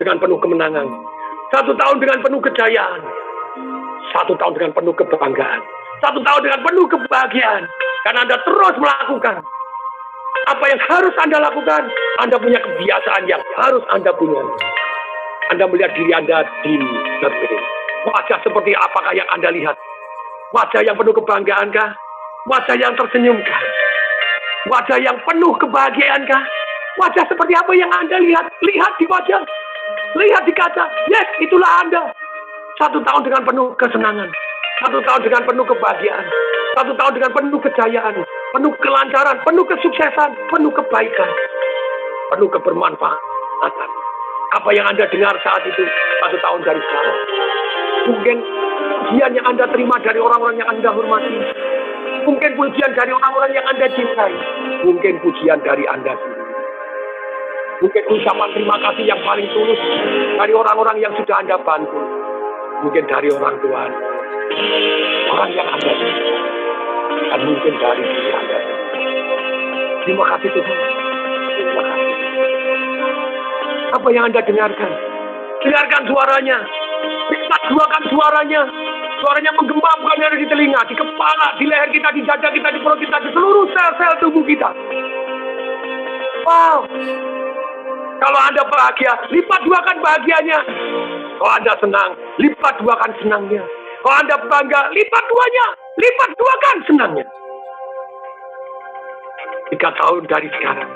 dengan penuh kemenangan. 1 tahun dengan penuh kejayaan. 1 tahun dengan penuh kebanggaan. 1 tahun dengan penuh kebahagiaan. Karena Anda terus melakukan apa yang harus Anda lakukan. Anda punya kebiasaan yang harus Anda punya. Anda melihat diri Anda di cermin. Wajah seperti apakah yang Anda lihat? Wajah yang penuh kebanggaan-kah? Wajah yang tersenyum-kah? Wajah yang penuh kebahagiaan-kah? Wajah seperti apa yang Anda lihat? Lihat di wajah. Lihat di kaca. Yes, itulah Anda. 1 tahun dengan penuh kesenangan. 1 tahun dengan penuh kebahagiaan. 1 tahun dengan penuh kejayaan. Penuh kelancaran. Penuh kesuksesan. Penuh kebaikan. Penuh kebermanfaatan. Apa yang Anda dengar saat itu 1 tahun dari sekarang. Mungkin pujian yang Anda terima dari orang-orang yang Anda hormati. Mungkin pujian dari orang-orang yang Anda cintai. Mungkin pujian dari Anda sendiri. Mungkin ucapan terima kasih yang paling tulus dari orang-orang yang sudah Anda bantu. Mungkin dari orang tua, orang yang Anda cintai. Dan mungkin dari diri Anda. Terima kasih Tuhan. Terima kasih. Apa yang Anda dengarkan? Dengarkan suaranya. Lipat duakan suaranya. Suaranya menggema bukan hanya di telinga, di kepala, di leher kita, di dada kita, di perut kita, di seluruh sel-sel tubuh kita. Wow. Kalau Anda bahagia, lipat duakan bahagianya. Kalau Anda senang, lipat duakan senangnya. Kalau Anda bangga, lipat duanya. Lipat duakan senangnya. 3 tahun dari sekarang.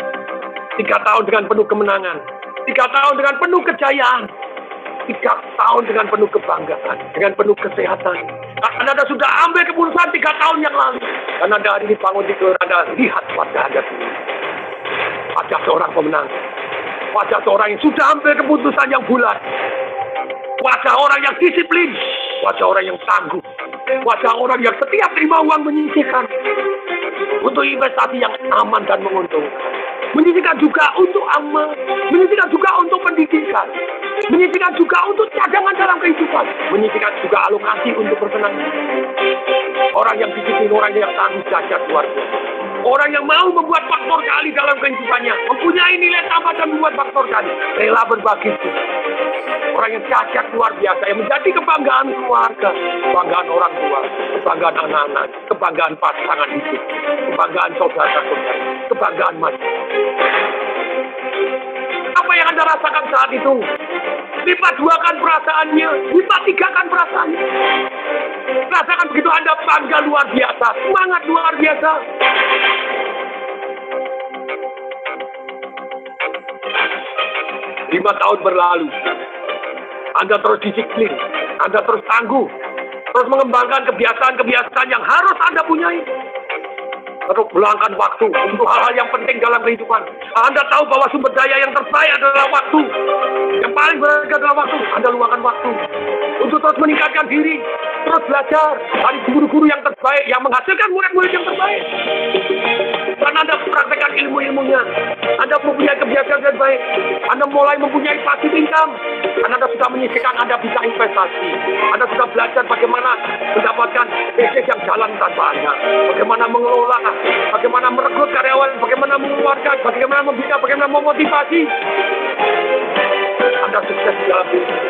3 tahun dengan penuh kemenangan. 3 tahun dengan penuh kejayaan. 3 tahun dengan penuh kebanggaan. Dengan penuh kesehatan. Karena Anda sudah ambil keputusan 3 tahun yang lalu. Dan Anda hari ini bangun tidur, Anda lihat wajah Anda sendiri. Wajah seorang pemenang. Wajah seorang yang sudah ambil keputusan yang bulat. Wajah orang yang disiplin. Wajah orang yang tangguh. Wajah orang yang setiap terima uang menyisihkan. Untuk investasi yang aman dan menguntungkan. Menyisihkan juga untuk amal. Menyisihkan juga untuk pendidikan. Menyisihkan juga untuk cadangan dalam kehidupan. Menyisihkan juga alokasi untuk bersenang-senang. Orang yang disiplin, orang yang tangguh, dahsyat luar biasa. Orang yang mau membuat faktor kali dalam kehidupannya. Mempunyai nilai tambah dan membuat faktor kali. Rela berbagi. Orang yang cacat luar biasa. Yang menjadi kebanggaan keluarga. Kebanggaan orang tua. Kebanggaan anak-anak. Kebanggaan pasangan hidup. Kebanggaan saudara-saudara. Kebanggaan masyarakat. Apa yang Anda rasakan saat itu? Lipat duakan perasaannya. Lipat tigakan perasaannya. Rasakan begitu Anda bangga luar biasa. Semangat luar biasa. Lima tahun berlalu. Anda terus disiplin. Anda terus tangguh. Terus mengembangkan kebiasaan-kebiasaan yang harus Anda punyai. Terus meluangkan waktu untuk hal-hal yang penting dalam kehidupan. Anda tahu bahwa sumber daya yang terbaik adalah waktu. Yang paling berharga adalah waktu. Anda luangkan waktu untuk terus meningkatkan diri. Terus belajar dari guru-guru yang terbaik. Yang menghasilkan murid-murid yang terbaik. Dan Anda praktekkan ilmu-ilmunya. Anda mempunyai kebiasaan yang baik. Anda mulai mempunyai passive income. Dan Anda sudah menyisihkan, Anda bisa investasi. Anda sudah belajar bagaimana mendapatkan bisnis yang jalan tanpa Anda. Bagaimana mengelola, bagaimana merekrut karyawan, bagaimana mengeluarkan, bagaimana membina, bagaimana memotivasi. Anda sukses dalam bisnis.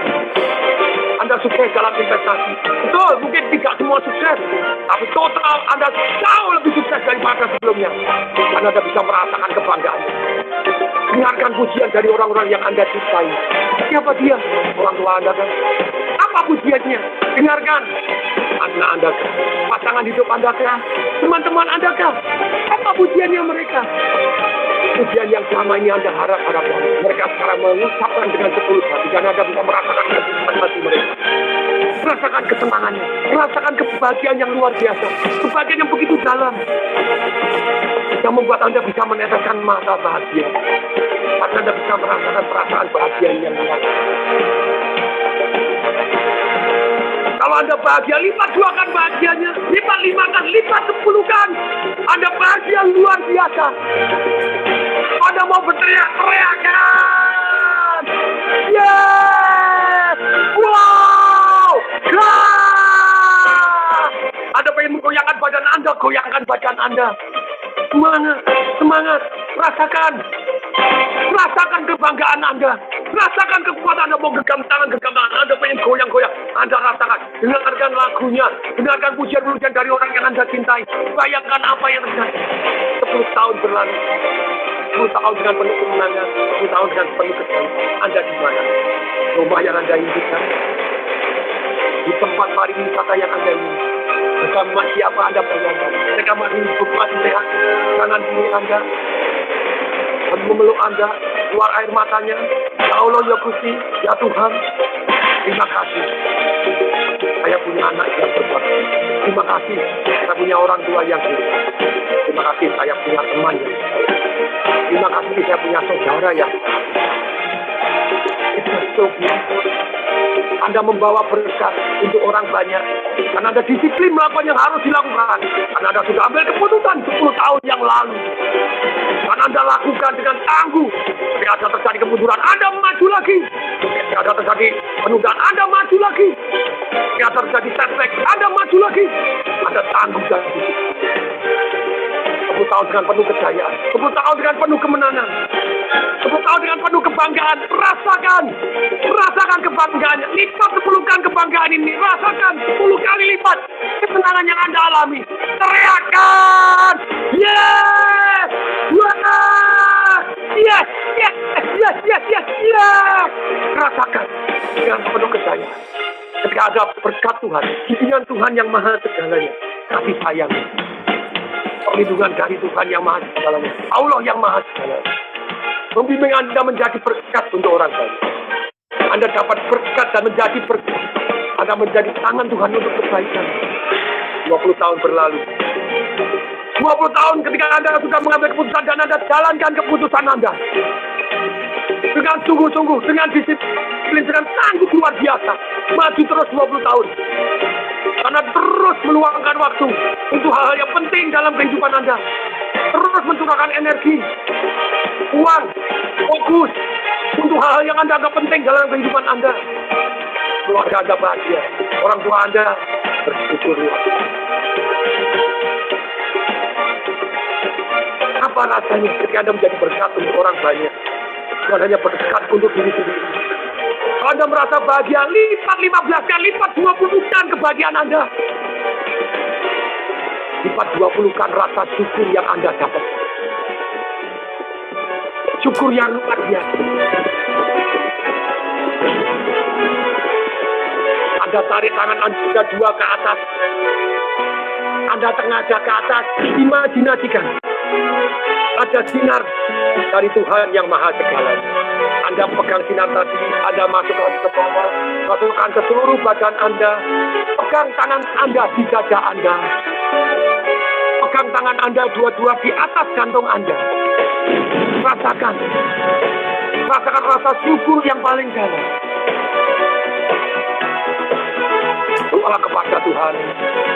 Anda sukses dalam investasi. Betul, mungkin tidak semua sukses. Tapi total Anda jauh lebih sukses daripada sebelumnya. Dan Anda bisa merasakan kebanggaan. Dengarkan pujian dari orang-orang yang Anda cintai. Siapa dia? Orang tua Anda kan? Apa pujiannya? Dengarkan. Anak Anda kan? Pasangan hidup Anda kan? Teman-teman Anda kan? Apa pujiannya mereka? Pujian yang selama ini Anda harapkan. Mereka sekarang mengucapkan dengan setulus hati. Dan Anda bisa merasakan kesenangan hati mereka. Merasakan kesenangannya. Merasakan kebahagiaan yang luar biasa. Kebahagiaan yang begitu dalam. Yang membuat Anda bisa meneteskan mata bahagia. Karena Anda bisa merasakan perasaan bahagia yang luar biasa. Kalau Anda bahagia, lipat duakan bahagianya. Lipat limakan, lipat sepuluhkan. Anda bahagia luar biasa. Anda mau berteriak, teriakan. Yes! Wow! Anda pengen menggoyangkan badan Anda, goyangkan badan Anda. Semangat, semangat. Rasakan. Rasakan kebanggaan Anda. Rasakan kekuatan Anda mau genggam tangan, Anda pengen goyang-goyang. Anda rasakan, dengarkan lagunya, dengarkan pujian-pujian dari orang yang Anda cintai. Bayangkan apa yang terjadi. 10 tahun berlalu, 10 tahun dengan penuh kemenangan, 10 tahun dengan penuh kejayaan. Anda di mana? Rumah yang Anda impikan, di tempat pariwisata yang Anda ingin. Bersama siapa Anda bayangkan? Mereka masih hidup, masih sehat. Kanan kiri Anda memeluk Anda, keluar air matanya. Ya Allah, ya Gusti, ya Tuhan, terima kasih. Saya punya anak yang berbakti. Terima kasih, saya punya orang tua yang baik. Terima kasih, saya punya teman yang baik. Terima kasih, saya punya saudara yang baik. Anda membawa berkat untuk orang banyak. Karena Anda disiplin melakukan yang harus dilakukan. Karena Anda sudah ambil keputusan 10 tahun yang lalu. Karena Anda lakukan dengan tangguh. Ketika ada terjadi kemunduran, Anda maju lagi. Ketika ada terjadi penundaan, Anda maju lagi. Ketika terjadi setback, Anda maju lagi. Anda tangguh dan 10 tahun dengan penuh kejayaan. 10 tahun dengan penuh kemenangan. 10 tahun dengan penuh kebanggaan. Rasakan kebanggaannya. Lipat 10 kali kebanggaan ini. Rasakan 10 kali lipat kemenangan yang Anda alami. Teriakan! Yes! Yes! Yes! Yes! Yes! Yes! Yes! Rasakan dengan penuh kejayaan. Ketika ada berkat Tuhan, bimbingan Tuhan yang maha segalanya, kasih sayang, perlindungan dari Tuhan yang maha segalanya, Allah yang maha segalanya, membimbing Anda menjadi berkat untuk orang lain. Anda dapat berkat dan menjadi berkat. Anda menjadi tangan Tuhan untuk kebaikan. 20 tahun berlalu. 20 tahun ketika Anda sudah mengambil keputusan dan Anda jalankan keputusan Anda. Dengan sungguh-sungguh, dengan disiplin, dengan tangguh luar biasa. Maju terus 20 tahun. Karena terus meluangkan waktu untuk hal-hal yang penting dalam kehidupan Anda. Terus mencurahkan energi, uang, fokus untuk hal-hal yang Anda anggap penting dalam kehidupan Anda. Keluarga Anda bahagia, orang tua Anda bersyukur. Apa rasanya ketika Anda menjadi berkat untuk orang banyak, bukan hanya berkat untuk diri sendiri? Anda merasa bahagia, lipat 15 kali, lipat 20 kan kebahagiaan Anda. Lipat 20 kan rasa syukur yang Anda dapat. Syukur yang luar biasa. Anda tarik tangan Anda 2 ke atas. Anda tengadah ke atas. Imajinasikan ada sinar dari Tuhan yang maha segalanya. Anda pegang sinar tadi, Anda masukkan ke bawah, masukkan ke seluruh badan Anda. Pegang tangan Anda di dada Anda. Pegang tangan Anda dua-dua di atas jantung Anda. Rasakan rasa syukur yang paling dalam. Doa kepada Tuhan.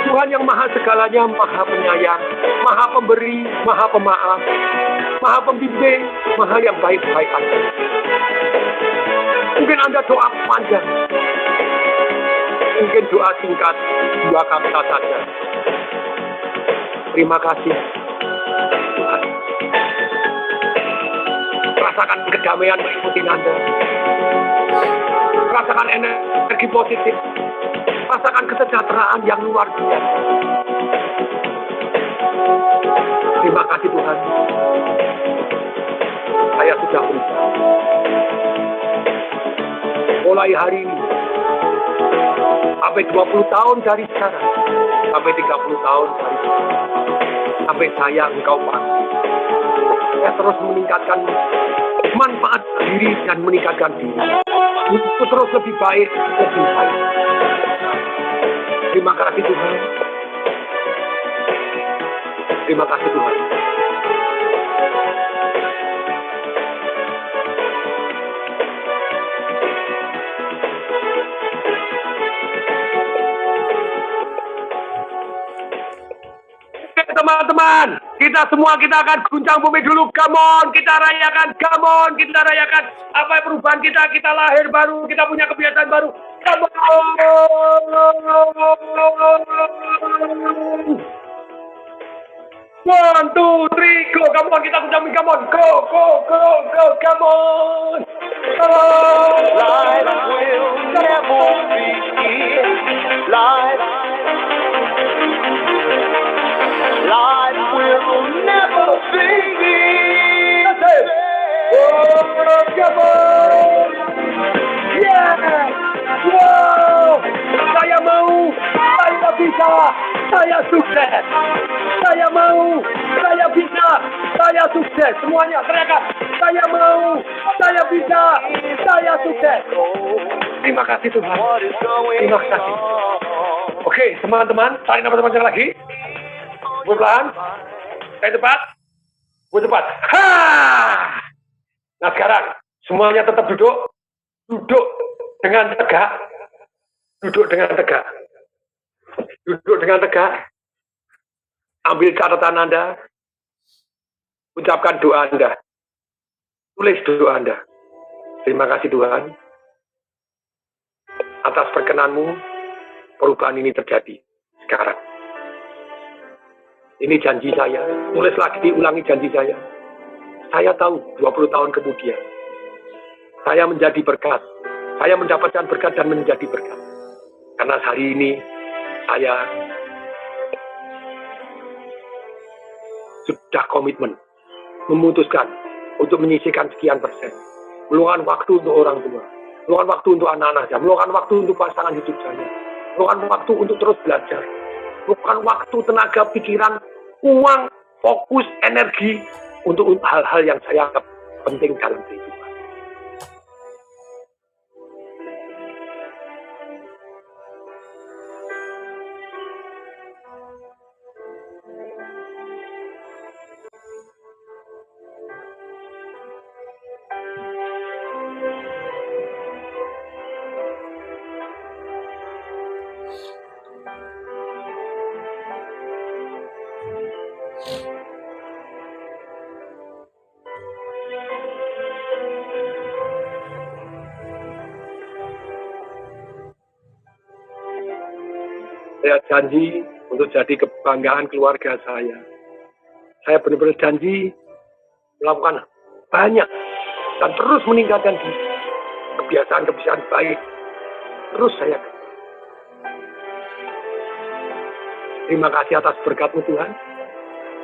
Tuhan yang maha segalanya, maha penyayang, maha pemberi, maha pemaaf, maha pembimbing, maha yang baik-baik saja. Mungkin Anda doa panjang, mungkin doa singkat, 2 kata saja. Terima kasih Tuhan. Rasakan kedamaian meliputi Anda. Rasakan energi positif. Rasakan kesejahteraan yang luar biasa. Terima kasih Tuhan. Saya sudah berusaha. Mulai hari ini, sampai 20 tahun dari sekarang, sampai 30 tahun dari sekarang, sampai saya engkau pasti. Saya terus meningkatkan manfaat diri dan meningkatkan diri. Untuk terus lebih baik, lebih baik. Terima kasih Tuhan. Terima kasih Tuhan. Teman-teman, kita semua kita akan guncang bumi dulu. Come on, kita rayakan. Come on, kita rayakan. Apa perubahan kita? Kita lahir baru, kita punya kebiasaan baru. Come on. 1, 2, 3, go. Come on, kita kucami, come on. Go, go, go, go, come on. Life will never begin. Life will never begin. That's it. Oh, come on. Yeah. Wow. Saya mau, saya bisa, saya sukses. Saya mau, saya bisa, saya sukses. Semuanya teriakan. Saya mau, saya bisa, saya sukses. Terima kasih Tuhan. Terima kasih. Oke, teman-teman, tarik nafas panjang lagi. Pelan. Saya cepat. Gue cepat. Ha! Nah sekarang semuanya tetap duduk. Duduk dengan tegak. Duduk dengan tegak. Duduk dengan tegak. Ambil catatan Anda. Ucapkan doa Anda. Tulis doa Anda. Terima kasih Tuhan. Atas perkenanmu, perubahan ini terjadi sekarang. Ini janji saya. Tulis lagi, ulangi janji saya. Saya tahu 20 tahun kemudian. Saya menjadi berkat. Saya mendapatkan berkat dan menjadi berkat. Karena hari ini saya sudah komitmen. Memutuskan untuk menyisihkan sekian persen. Meluangkan waktu untuk orang tua. Meluangkan waktu untuk anak-anak saya. Meluangkan waktu untuk pasangan hidup saya. Meluangkan waktu untuk terus belajar. Meluangkan waktu, tenaga, pikiran, uang, fokus, energi untuk hal-hal yang saya anggap penting dalam kehidupan. Saya janji untuk jadi kebanggaan keluarga saya. Saya benar-benar janji melakukan banyak dan terus meningkatkan diri. Kebiasaan-kebiasaan baik. Terus saya. Terima kasih atas berkat-Mu Tuhan.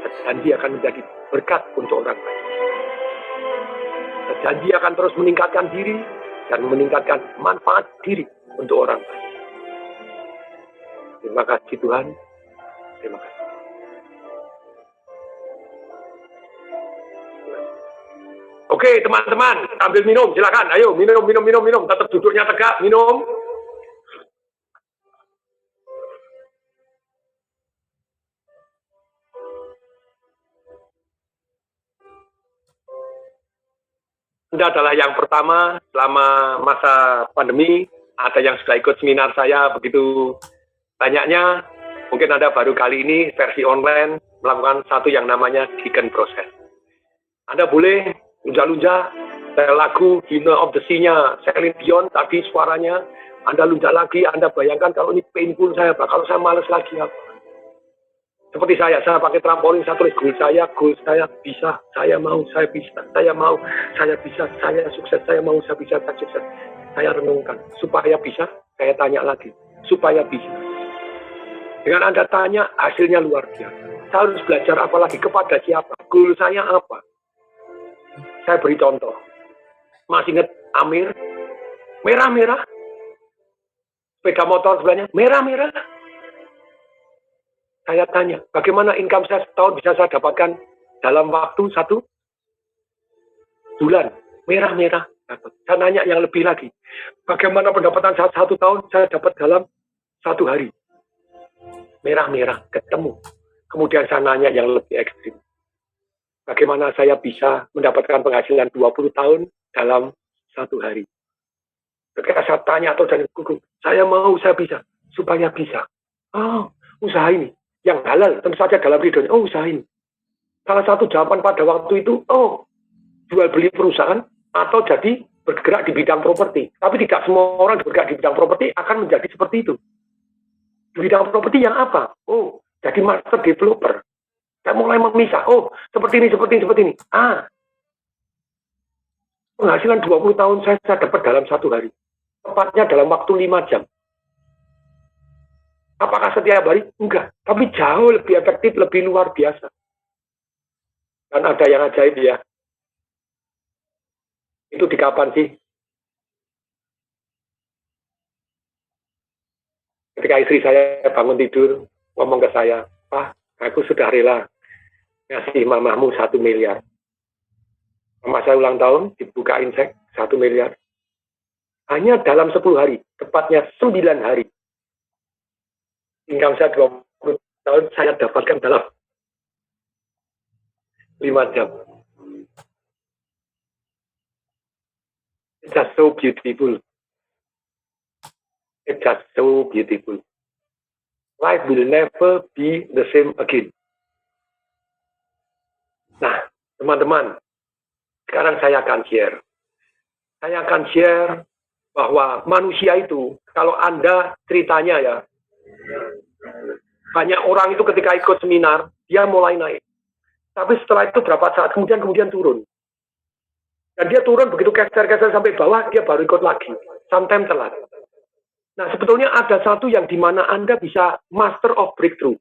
Saya janji akan menjadi berkat untuk orang lain. Saya janji akan terus meningkatkan diri dan meningkatkan manfaat diri untuk orang lain. Terima kasih Tuhan. Terima kasih. Oke teman-teman, ambil minum, silakan. Ayo minum. Tetap duduknya tegak, minum. Anda adalah yang pertama selama masa pandemi. Ada yang sudah ikut seminar saya begitu banyaknya. Mungkin Anda baru kali ini versi online melakukan satu yang namanya Deacon Process. Anda boleh lunjak-lunjak lagu Hymn of the Sea-nya Celine Dion tadi suaranya. Anda lunjak lagi, Anda bayangkan kalau ini painful saya, kalau saya males lagi apa. Seperti saya pakai trampolin, saya tulis goal saya bisa, saya mau, saya bisa, saya mau, saya bisa, saya sukses, saya mau, saya bisa, saya sukses. Saya renungkan, supaya bisa, saya tanya lagi, supaya bisa. Dengan Anda tanya, hasilnya luar biasa. Saya harus belajar apa lagi, kepada siapa, goal saya apa. Saya beri contoh. Masih ingat Amir? Merah-merah. Sepeda motor sebelahnya, merah-merah. Saya tanya, bagaimana income saya setahun bisa saya dapatkan dalam waktu 1 bulan? Merah-merah. Saya nanya yang lebih lagi. Bagaimana pendapatan saya 1 tahun saya dapat dalam 1 hari? Merah-merah, ketemu. Kemudian saya nanya yang lebih ekstrim. Bagaimana saya bisa mendapatkan penghasilan 20 tahun dalam 1 hari? Ketika saya tanya atau jadi gugur, saya mau, saya bisa. Supaya bisa. Oh, usaha ini. Yang halal, tentu saja dalam ridhonya. Oh, usaha ini. Salah satu jawaban pada waktu itu, oh, jual beli perusahaan atau jadi bergerak di bidang properti. Tapi tidak semua orang bergerak di bidang properti akan menjadi seperti itu. Di bidang properti yang apa? Oh, jadi master developer. Saya mulai memisah. Oh, seperti ini, seperti ini, seperti ini. Penghasilan 20 tahun saya dapat dalam 1 hari. Tepatnya dalam waktu 5 jam. Apakah setiap hari? Enggak. Tapi jauh lebih efektif, lebih luar biasa. Dan ada yang ajaib ya. Itu di kapan sih? Ketika istri saya bangun tidur, ngomong ke saya, "Pak, aku sudah rela ngasih mamahmu 1 miliar. Mama saya ulang tahun, dibukain cek 1 miliar. Hanya dalam 10 hari, tepatnya 9 hari. Income saya 20 tahun, saya dapatkan dalam 5 jam. It's just so beautiful. It's just so beautiful. Life will never be the same again. Nah, teman-teman, sekarang saya akan share. Saya akan share bahwa manusia itu, kalau Anda ceritanya ya, banyak orang itu ketika ikut seminar, dia mulai naik. Tapi setelah itu berapa saat kemudian turun. Dan dia turun begitu keser-keser sampai bawah, dia baru ikut lagi. Sometimes telat. Nah, sebetulnya ada satu yang dimana Anda bisa master of breakthrough.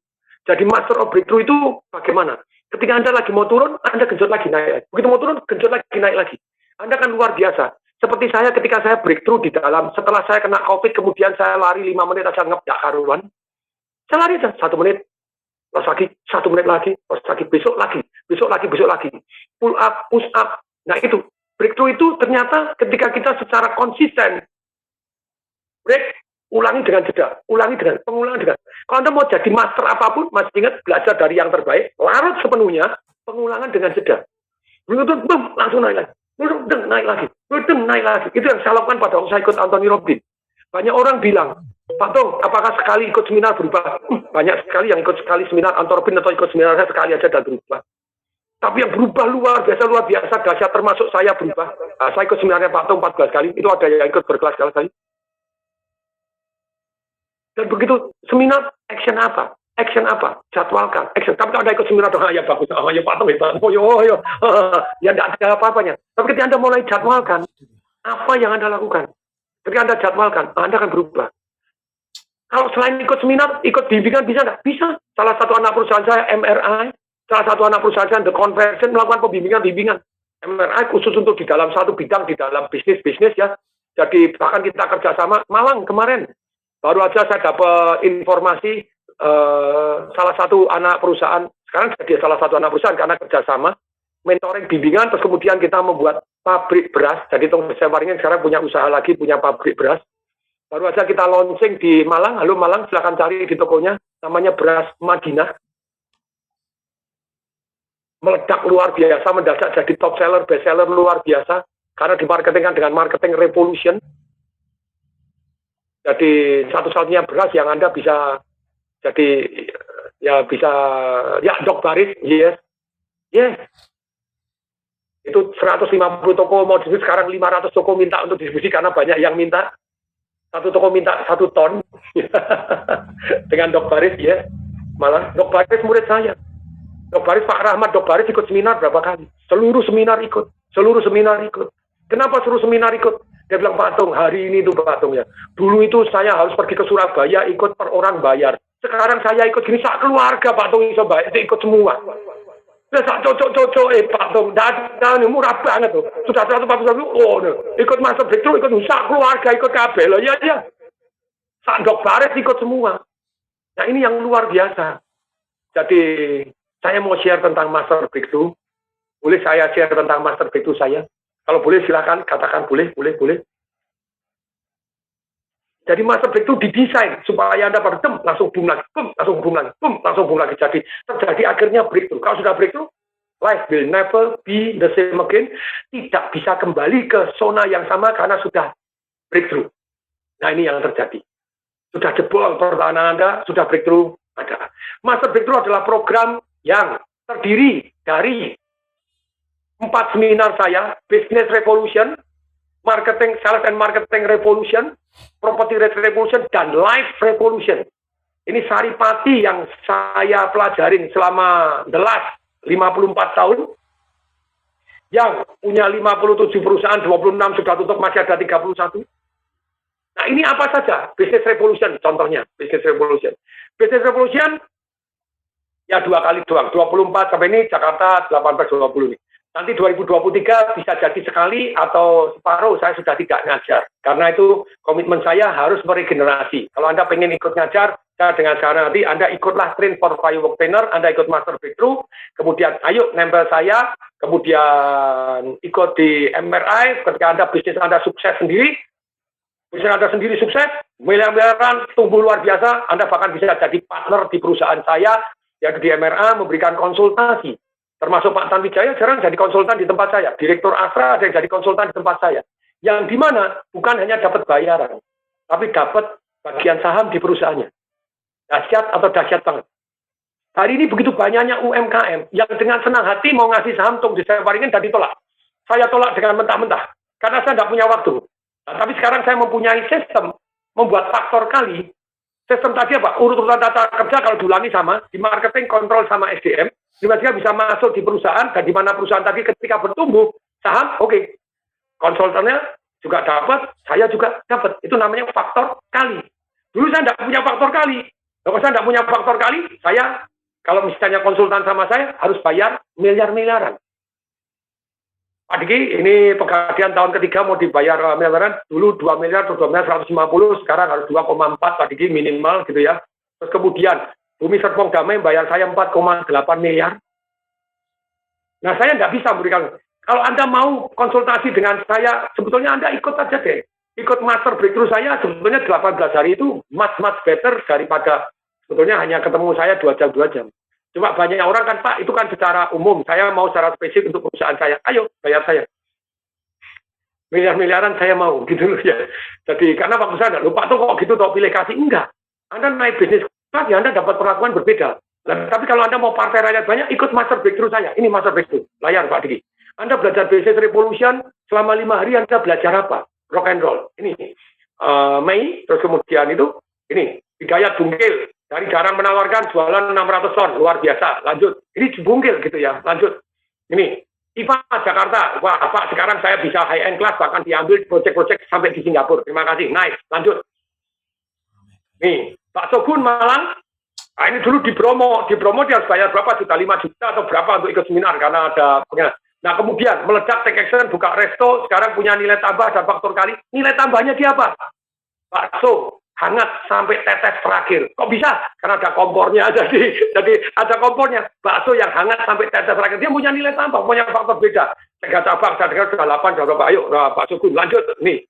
Jadi master of breakthrough itu bagaimana? Ketika Anda lagi mau turun, Anda genjot lagi naik. Begitu mau turun, genjot lagi naik lagi. Anda kan luar biasa. Seperti saya ketika saya breakthrough di dalam, setelah saya kena COVID, kemudian saya lari 5 menit aja ngebdak karuan. Saya lari aja 1 menit, terus lagi 1 menit lagi, terus lagi besok lagi. Pull up, push up. Nah itu, breakthrough itu ternyata ketika kita secara konsisten, break, ulangi dengan jeda, pengulangan dengan. Kalau Anda mau jadi master apapun, masih ingat belajar dari yang terbaik, larut sepenuhnya, pengulangan dengan jeda. Begitu, langsung naik lagi. Naik lagi. Itu yang saya lakukan pada waktu saya ikut Anthony Robbins. Banyak orang bilang, Pak Tong, apakah sekali ikut seminar berubah? Banyak sekali yang ikut sekali seminar Anthony Robbins atau ikut seminar saya sekali aja dan berubah. Tapi yang berubah luar biasa, dahsyat termasuk saya berubah. Saya ikut seminarnya Pak Tong 14 kali, itu ada yang ikut berkelas-kelas. Dan begitu seminar, action apa? Jadwalkan. Action. Tapi kalau Anda ikut seminar, ya bagus. Ya Pak Tong, ya tidak ada apa-apanya. Tapi ketika Anda mulai jadwalkan, apa yang Anda lakukan? Ketika Anda jadwalkan, Anda akan berubah. Kalau selain ikut seminar, ikut bimbingan bisa nggak? Bisa. Salah satu anak perusahaan saya, MRI, salah satu anak perusahaan saya, The Conversion, melakukan pembimbingan. MRI khusus untuk di dalam satu bidang, di dalam bisnis ya. Jadi bahkan kita kerjasama, Malang kemarin. Baru aja saya dapat informasi salah satu anak perusahaan, sekarang jadi salah satu anak perusahaan karena kerjasama, mentoring bimbingan, terus kemudian kita membuat pabrik beras. Jadi Tong Waringin sekarang punya usaha lagi, punya pabrik beras. Baru aja kita launching di Malang. Halo Malang, silakan cari di tokonya, namanya Beras Madinah. Meledak luar biasa, mendadak jadi top seller, best seller luar biasa, karena dimarketingkan dengan marketing revolution. Jadi satu-satunya beras yang Anda bisa jadi Dok Baris, yes. Itu 150 toko mau distribusi, sekarang 500 toko minta untuk distribusi karena banyak yang minta. Satu toko minta 1 ton dengan Dok Baris, yes. Malah Dok Baris murid saya. Dok Baris, Pak Rahmat, Dok Baris ikut seminar berapa kali? Seluruh seminar ikut. Kenapa seluruh seminar ikut? Dia bilang, Pak Tong, hari ini itu Pak Tong ya. Dulu itu saya harus pergi ke Surabaya, ikut per orang bayar. Sekarang saya ikut gini, sak keluarga Pak Tong ikut semua. Sak cocok, Pak Tong, ini murah banget tuh. Sudah 140 ribu, ikut master breakthrough, ikut sak keluarga, ikut kabel. Ya. Sak Dok Baris ikut semua. Nah ini yang luar biasa. Jadi, saya mau share tentang master breakthrough. Boleh saya share tentang master breakthrough saya? Kalau boleh silakan katakan boleh. Jadi master breakthrough didesain supaya Anda pada langsung boom lagi. Jadi terjadi akhirnya breakthrough. Kalau sudah breakthrough, life will never be the same again. Tidak bisa kembali ke zona yang sama karena sudah breakthrough. Nah ini yang terjadi. Sudah jebol pertahanan Anda, sudah breakthrough ada. Master breakthrough adalah program yang terdiri dari 4 seminar saya, Business Revolution, Marketing, Sales and Marketing Revolution, Property Revolution, dan Life Revolution. Ini saripati yang saya pelajarin selama the last 54 tahun. Yang punya 57 perusahaan, 26 sudah tutup, masih ada 31. Nah, ini apa saja? Business revolution, contohnya. Business revolution. Business revolution, ya 2 kali doang. 24 sampai ini Jakarta 18-20 nih. Nanti 2023 bisa jadi sekali atau separuh saya sudah tidak ngajar. Karena itu komitmen saya harus meregenerasi. Kalau Anda pengen ikut ngajar, saya dengan cara nanti Anda ikutlah train for firework trainer, Anda ikut master breakthrough, kemudian ayo nempel saya, kemudian ikut di MRI, ketika Anda bisnis Anda sukses sendiri, bisnis Anda sendiri sukses, miliaran tumbuh luar biasa, Anda bahkan bisa jadi partner di perusahaan saya, yaitu di MRA, memberikan konsultasi. Termasuk Pak Tan Wijaya sekarang jadi konsultan di tempat saya. Direktur Astra ada yang jadi konsultan di tempat saya. Yang di mana bukan hanya dapat bayaran, tapi dapat bagian saham di perusahaannya. Dahsyat atau dahsyat banget. Hari ini begitu banyaknya UMKM yang dengan senang hati mau ngasih saham untuk disewaringin dan ditolak. Saya tolak dengan mentah-mentah. Karena saya tidak punya waktu. Nah, tapi sekarang saya mempunyai sistem membuat faktor kali. Sistem tadi apa? Urutan data kerja kalau diulangi sama, di marketing kontrol sama SDM, tiba-tiba bisa masuk di perusahaan, dan di mana perusahaan tadi ketika bertumbuh, saham, oke. Konsultannya juga dapat, saya juga dapat. Itu namanya faktor kali. Dulu saya tidak punya faktor kali. Kalau saya tidak punya faktor kali, saya, kalau misalnya konsultan sama saya, harus bayar miliar-miliaran. Pak Diki, ini pegadaian tahun ketiga mau dibayar miliaran, dulu 2 miliar atau 2 miliar 150, sekarang harus 2,4 Pak Diki minimal gitu ya. Terus kemudian, Bumi Serpong Damai bayar saya 4,8 miliar. Nah, saya tidak bisa memberikan. Kalau Anda mau konsultasi dengan saya, sebetulnya Anda ikut aja deh. Ikut master breakthrough saya, sebetulnya 18 hari itu much better daripada sebetulnya hanya ketemu saya 2 jam, 2 jam. Cuma banyak orang kan, Pak, itu kan secara umum. Saya mau secara spesifik untuk perusahaan saya. Ayo, bayar saya. Miliar-miliaran saya mau, gitu loh ya. Jadi, karena waktu saya nggak lupa tuh kok gitu, kok pilih kasih. Enggak. Anda naik bisnis, ya Anda dapat perlakuan berbeda. Nah, tapi kalau Anda mau partai rakyat banyak, ikut master breakthrough saya. Ini master breakthrough. Layar, Pak Diki. Anda belajar business revolution, selama 5 hari Anda belajar apa? Rock and roll. Ini. Mei, terus kemudian itu, ini. Hidayat Bungkil. Dari jarang menawarkan jualan 600 ton, luar biasa. Lanjut, ini bungkil gitu ya. Lanjut, ini IPA Jakarta. Wah, Pak, sekarang saya bisa high end class, bahkan diambil proyek-proyek sampai di Singapura. Terima kasih, nice. Lanjut, nih Pak Sogun Malang. Nah, ini dulu di Bromo dia harus bayar berapa juta, 5 juta atau berapa untuk ikut seminar karena ada. Nah, kemudian meledak take action, buka resto, sekarang punya nilai tambah dan faktor kali. Nilai tambahnya dia apa? Bakso hangat sampai tetes terakhir. Kok bisa? Karena ada kompornya, jadi ada kompornya. Bakso yang hangat sampai tetes terakhir. Dia punya nilai tambah, punya faktor beda. 3 cabang, saya dengar sudah 8, sudah berapa. Ayo, Pak Sukun, lanjut. Nih,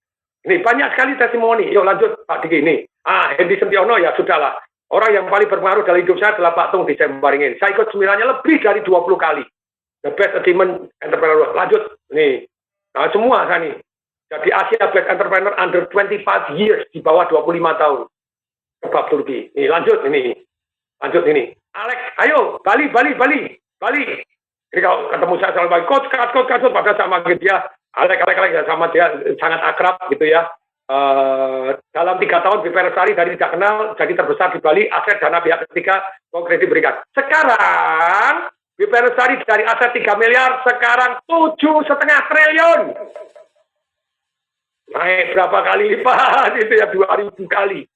banyak sekali testimoni. Yuk lanjut, Pak Diki. Nih, Hendy Sentiono, ya sudahlah. Orang yang paling berpengaruh dalam hidup saya adalah Pak Tung di Sembaringin. Saya ikut seminarnya lebih dari 20 kali. The Best Achievement Entrepreneur. Lanjut, nih. Nah, semua saya nih. Jadi Asia Best Entrepreneur under 25 years, di bawah 25 tahun. Kebab Turki. Nih, lanjut ini. Lanjut ini. Alex, ayo, Bali. Jadi kalau ketemu saya selalu bagi, coach, padahal sama dia, Alex, sama dia sangat akrab gitu ya. Dalam 3 tahun BP Lestari dari tidak kenal, jadi terbesar di Bali, aset dana pihak ketiga, kredit berikan. Sekarang, BP Lestari dari aset 3 miliar, sekarang 7,5 triliun. Naik berapa kali lipat, itu ya 2.000 kali.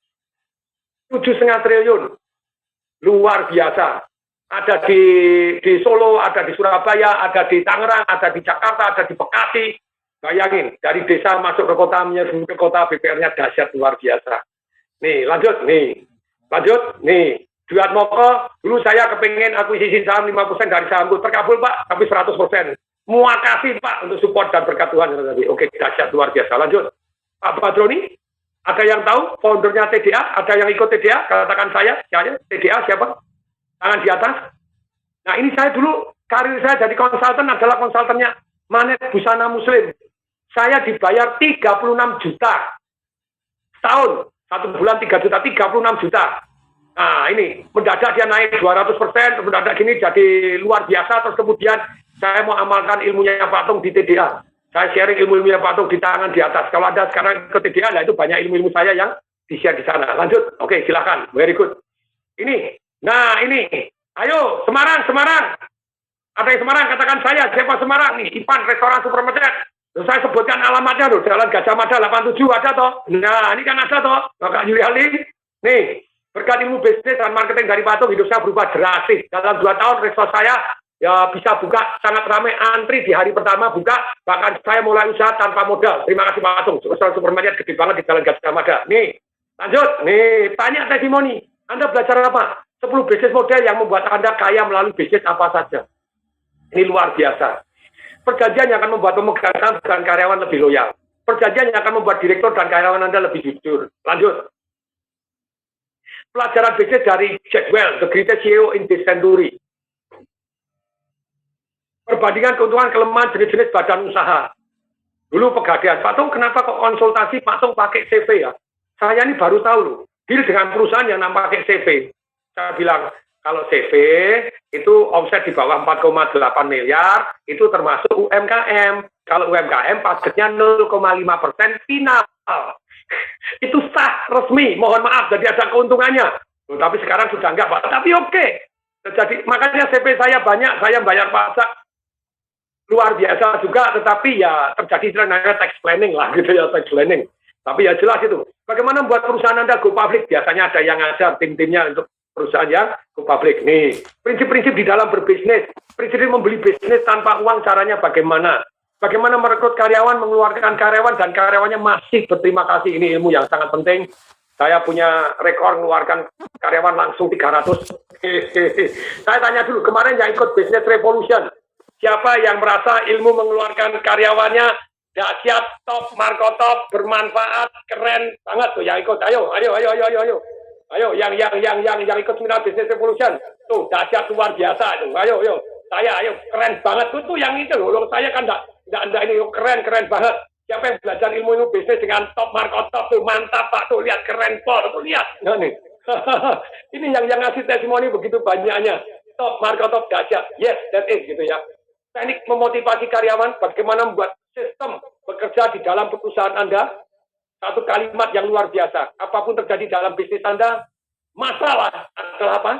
7,5 triliun. Luar biasa. Ada di Solo, ada di Surabaya, ada di Tangerang, ada di Jakarta, ada di Bekasi. Bayangin, dari desa masuk ke kota, menyerbu ke kota, BPR-nya dahsyat luar biasa. Nih, lanjut, nih. Duat Moko, dulu saya kepingin akuisisi saham 5% dari sahamku. Terkabul, Pak, tapi 100%. Makasih Pak untuk support dan berkat Tuhan. Oke, dahsyat luar biasa. Lanjut, Pak Badroni, ada yang tahu foundernya TDA? Ada yang ikut TDA? Katakan saya, TDA siapa? Tangan di atas. Nah, ini saya dulu, karir saya jadi konsultan adalah konsultannya Manet Busana Muslim. Saya dibayar 36 juta. Setahun, 1 bulan 3 juta, 36 juta. Nah, ini, mendadak dia naik 200%, mendadak gini jadi luar biasa, terus kemudian saya mau amalkan ilmunya Pak Tung di TDA. Saya sharing ilmu-ilmunya Pak Tung di tangan di atas. Kalau Anda sekarang ke TDA, nah itu banyak ilmu-ilmu saya yang di-share di sana. Lanjut. Oke, silakan. Very good. Ini. Nah, ini. Ayo, Semarang, Semarang. Ada yang Semarang, katakan saya. Siapa Semarang? Nih, Ipan, restoran Supermarket. Terus saya sebutkan alamatnya loh. Jalan Gajah Mada 87 ada toh. Nah, ini kan ada toh. Bapak Yuli Ali. Nih, berkat ilmu bisnis dan marketing dari Patung, hidup saya berubah drastis. Dalam 2 tahun, restoran saya ya bisa buka sangat ramai, antri di hari pertama buka. Bahkan saya mulai usaha tanpa modal. Terima kasih Patung. Restoran Supermarket gede banget di Jalan Gajah Mada. Nih, lanjut. Nih, banyak testimoni. Anda belajar apa? 10 bisnis model yang membuat Anda kaya melalui bisnis apa saja. Ini luar biasa. Perjanjian yang akan membuat pemegang saham dan karyawan lebih loyal. Perjanjian yang akan membuat direktur dan karyawan Anda lebih jujur. Lanjut. Pelajaran bisnis dari Jack Welch, the greatest CEO in this century. Perbandingan keuntungan kelemahan jenis-jenis badan usaha. Dulu Pegadaian, Pak Tung kenapa kok konsultasi Pak Tung pakai CV ya? Saya ini baru tahu loh. Deal dengan perusahaan yang pakai CV. Saya bilang, kalau CV itu omset di bawah 4,8 miliar, itu termasuk UMKM. Kalau UMKM pajaknya 0,5% final. Itu sah, resmi, mohon maaf, jadi ada keuntungannya. Loh, tapi sekarang sudah enggak, Pak. Tapi oke. Jadi, makanya CV saya banyak, saya bayar pajak luar biasa juga, tetapi ya terjadi namanya tax planning lah, gitu ya, tax planning. Tapi ya jelas itu. Bagaimana membuat perusahaan Anda go public? Biasanya ada yang ngajar tim-timnya untuk perusahaan yang go public. Nih, prinsip-prinsip di dalam berbisnis. Prinsip membeli bisnis tanpa uang, caranya bagaimana? Bagaimana merekrut karyawan, mengeluarkan karyawan, dan karyawannya masih berterima kasih. Ini ilmu yang sangat penting. Saya punya rekor mengeluarkan karyawan langsung 300. Saya tanya dulu, kemarin yang ikut Business Revolution, siapa yang merasa ilmu mengeluarkan karyawannya dahsyat, top, marko top, bermanfaat, keren banget tuh yang ikut? Ayo. Ayo, yang ikut seminar Business Revolution, tuh dahsyat luar biasa tuh. Ayo, ayo, keren banget tuh yang itu loh. Saya kan enggak ini keren banget. Siapa yang belajar ilmu bisnis dengan top marko top tuh, mantap Pak tuh, lihat keren pol tuh, lihat. Nah, nih. Ini yang ngasih testimoni begitu banyaknya. Top marko top dahsyat. Yes, that is gitu ya. Teknik memotivasi karyawan, bagaimana membuat sistem bekerja di dalam perusahaan Anda. Satu kalimat yang luar biasa. Apapun terjadi dalam bisnis Anda, masalah adalah apa?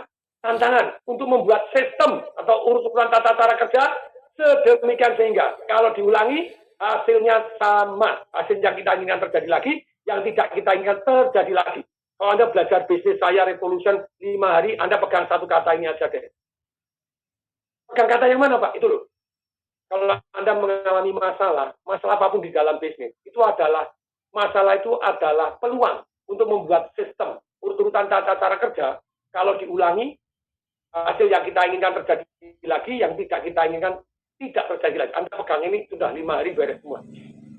Tantangan untuk membuat sistem atau urutan tata cara kerja sedemikian sehingga kalau diulangi hasilnya sama. Hasil yang kita inginkan terjadi lagi, yang tidak kita inginkan terjadi lagi. Kalau Anda belajar bisnis saya Revolution 5 hari, Anda pegang satu kata ini aja deh. Pegang kata yang mana Pak? Itu loh. Kalau Anda mengalami masalah apapun di dalam bisnis, masalah itu adalah peluang untuk membuat sistem urutan tata cara kerja. Kalau diulangi, hasil yang kita inginkan terjadi lagi, yang tidak kita inginkan tidak terjadi lagi. Anda pegang ini sudah 5 hari beres semua.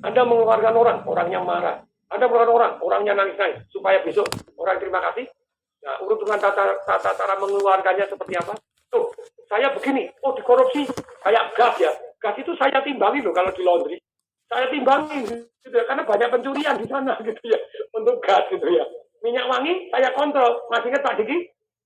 Anda mengeluarkan orangnya marah. Anda mengeluarkan orangnya nangis-nangis. Supaya besok orang terima kasih. Nah, urutan tata cara mengeluarkannya seperti apa? Tuh, saya begini. Oh, dikorupsi. Kayak gas ya. Gas itu saya timbangin loh kalau di laundry. Saya timbangin gitu ya, karena banyak pencurian di sana gitu ya, untuk gas gitu ya. Minyak wangi saya kontrol. Masih ingat Pak Diki?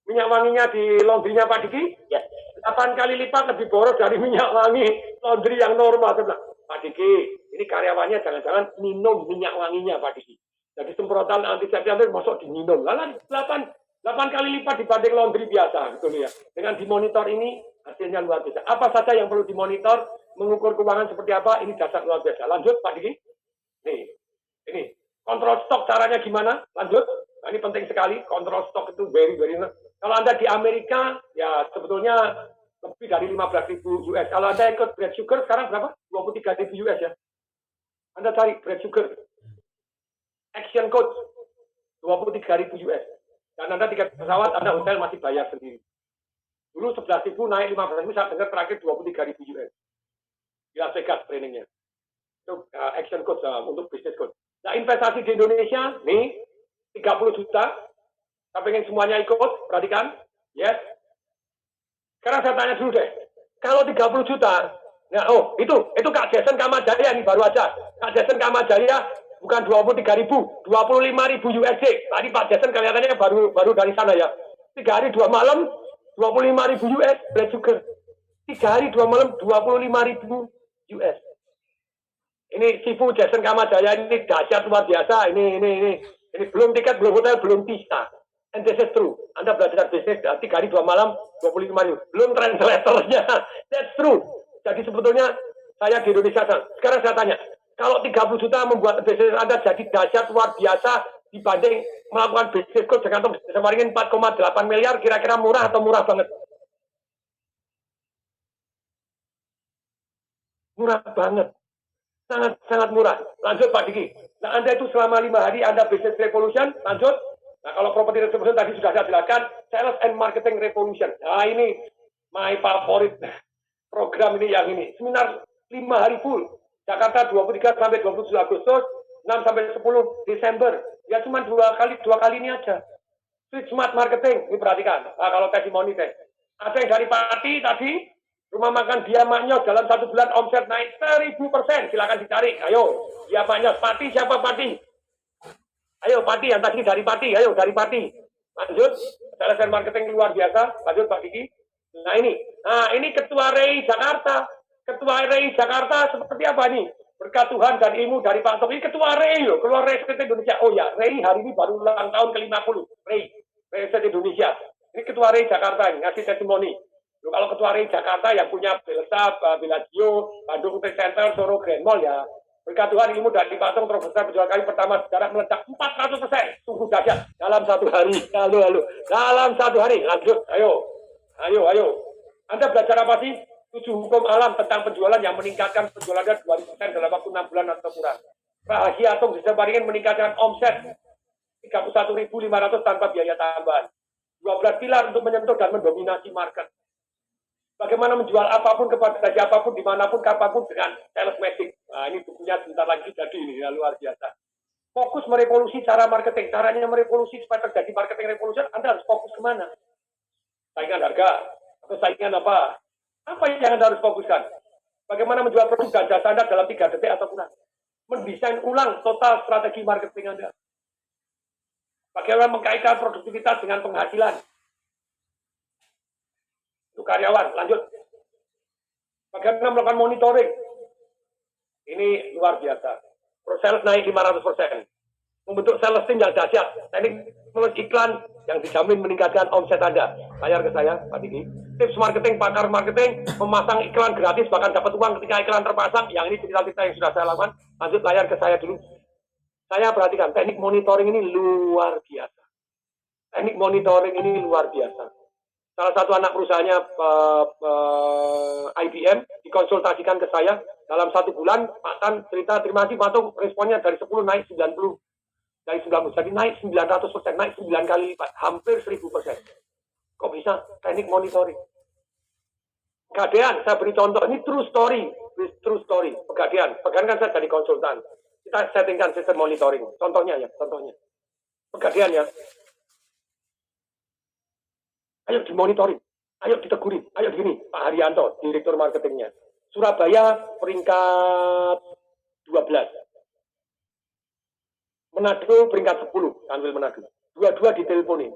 Minyak wanginya di laundrynya Pak Diki? Ya, 8 kali lipat lebih boros dari minyak wangi laundry yang normal. Saya bilang, Pak Diki, ini karyawannya jangan-jangan minum minyak wanginya Pak Diki. Jadi semprotan antiseptik masuk diminum. Lalu 8 kali lipat dibanding laundry biasa gitu ya. Dengan dimonitor ini hasilnya luar biasa. Apa saja yang perlu dimonitor? Mengukur keuangan seperti apa, ini dasar luar biasa. Lanjut, Pak Diki. Nih, ini. Kontrol stok caranya gimana? Lanjut. Nah, ini penting sekali. Kontrol stok itu very. Kalau Anda di Amerika, ya sebetulnya lebih dari 15.000 US. Kalau Anda ikut Bread Sugar, sekarang berapa? 23.000 US ya. Anda cari Bread Sugar. Action Coach, 23.000 US. Dan Anda tiket pesawat, Anda hotel masih bayar sendiri. Dulu 11.000 naik 15.000, saya dengar terakhir 23.000 US. Di Las Vegas trainingnya. Itu action coach untuk bisnis coach. Nah, investasi di Indonesia, nih, 30 juta. Saya pengen semuanya ikut, perhatikan. Yes. Sekarang saya tanya dulu deh. Kalau 30 juta, nah, itu Kak Jason Kamajaya nih baru aja. Kak Jason Kamajaya bukan 23.000, 25.000 USD. Tadi Pak Jason kelihatannya baru dari sana ya. 3 hari 2 malam, 25.000 US, Bread Sugar. 3 hari 2 malam, 25.000 US. Ini Sifu Jason Kamajaya ini dahsyat luar biasa. Ini belum tiket, belum hotel, belum visa. And this is true. Anda belajar bisnis 3 hari 2 malam 25.000. Belum translatornya. That's true. Jadi sebetulnya saya di Indonesia sekarang saya tanya, kalau 30 juta membuat bisnis Anda jadi dahsyat luar biasa dibanding melakukan bisnis coach dengan Samaringin 4,8 miliar, kira-kira murah atau murah banget? Murah banget. Sangat murah. Lanjut Pak Diki. Nah, Anda itu selama 5 hari Anda Business Revolution, lanjut. Nah, kalau Property Revolution tadi sudah saya jelaskan, Sales and Marketing Revolution. Nah, ini my favorit program ini yang ini. Seminar 5 hari full. Jakarta 23 sampai 27 Agustus, 6 sampai 10 Desember. Ya cuma dua kali ini aja. Street Smart Marketing, ini perhatikan. Nah, kalau testimoni teh. Ada yang dari Pati tadi, rumah makan Dia Maknyos dalam 1 bulan omset naik 1000%. Silakan dicari. Ayo, Dia Maknyos. Pati siapa Pati? Ayo Pati, yang tadi dari Pati. Ayo dari Pati. Lanjut. Sales and Marketing luar biasa. Lanjut Pak Diki. Nah ini Ketua REI Jakarta. Ketua REI Jakarta seperti apa nih? Berkat Tuhan dan ilmu dari Pak Tok. Ini Ketua REI loh. Keluar REI Indonesia. Oh ya, REI hari ini baru ulang tahun ke-50. REI Indonesia. Ini Ketua REI Jakarta ini ngasih testimoni. Kalau Ketua REI Jakarta yang punya Belsa, Bellagio, Bandung Trade Center, Soro Grand Mall ya. Berkat Tuhan ilmu dari Pak Tok terbesar penjualan kali pertama sejarah meledak 400%. Sungguh dahsyat dalam 1 hari. Halo. Dalam 1 hari. Lanjut. Ayo. Anda belajar apa sih? 7 hukum alam tentang penjualan yang meningkatkan penjualannya 20% dalam waktu 6 bulan atau kurang. Rahasia Atom Samaringin meningkatkan omset 31.500 tanpa biaya tambahan. 12 pilar untuk menyentuh dan mendominasi market. Bagaimana menjual apapun kepada siapapun, dimanapun, kapanpun dengan sales magic. Nah, ini bukunya sebentar lagi jadi ini luar biasa. Fokus merevolusi cara marketing. Caranya merevolusi supaya terjadi marketing revolution, Anda harus fokus kemana? Saingan harga atau saingan apa? Apa yang Anda harus fokuskan? Bagaimana menjual produk dan jasa Anda dalam 3 detik atau kurang? Mendesain ulang total strategi marketing Anda. Bagaimana mengkaitkan produktivitas dengan penghasilan? Itu karyawan. Lanjut. Bagaimana melakukan monitoring? Ini luar biasa. Sales naik 500%. Membentuk sales team yang dahsyat. Teknik iklan yang dijamin meningkatkan omset Anda. Bayar ke saya, Pak Diki. Tips marketing, pakar marketing, memasang iklan gratis, bahkan dapat uang ketika iklan terpasang. Yang ini cerita-cerita yang sudah saya lakukan. Lanjut layar ke saya dulu. Saya perhatikan, teknik monitoring ini luar biasa. Teknik monitoring ini luar biasa. Salah satu anak perusahaannya IBM dikonsultasikan ke saya dalam 1 bulan. Pak Tan cerita, terima kasih Pak Tung, responnya dari 10 naik 90. Dari 90, jadi naik 900%, naik 9 kali lipat, hampir 1000%. Kok bisa? Teknik monitoring. Pegadaian, saya beri contoh, ini true story. Pegadaian kan saya jadi konsultan. Kita settingkan sistem monitoring. Contohnya. Pegadaian ya. Ayo dimonitoring, ayo ditegurin, ayo gini, Pak Haryanto, Direktur Marketingnya. Surabaya peringkat 12. Manado peringkat 10, tampil Manado. Dua-dua diteleponin.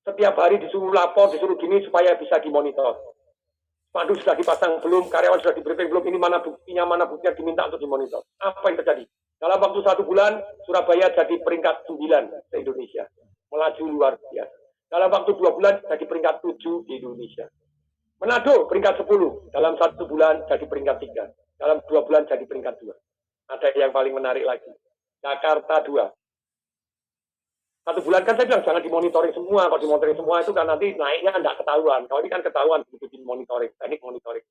Setiap hari disuruh lapor, disuruh gini supaya bisa dimonitor. Pandu sudah dipasang belum, karyawan sudah di-briefing belum, ini mana buktinya diminta untuk dimonitor. Apa yang terjadi? Dalam waktu 1 bulan, Surabaya jadi peringkat 9 di Indonesia. Melaju luar biasa. Dalam waktu 2 bulan, jadi peringkat 7 di Indonesia. Manado peringkat 10, dalam 1 bulan jadi peringkat 3. Dalam 2 bulan jadi peringkat 2. Ada yang paling menarik lagi. Jakarta 2. 1 bulan kan saya bilang jangan dimonitoring semua. Kalau dimonitoring semua itu kan nanti naiknya tidak ketahuan. Kalau ini kan ketahuan begitu dimonitoring, teknik monitoring.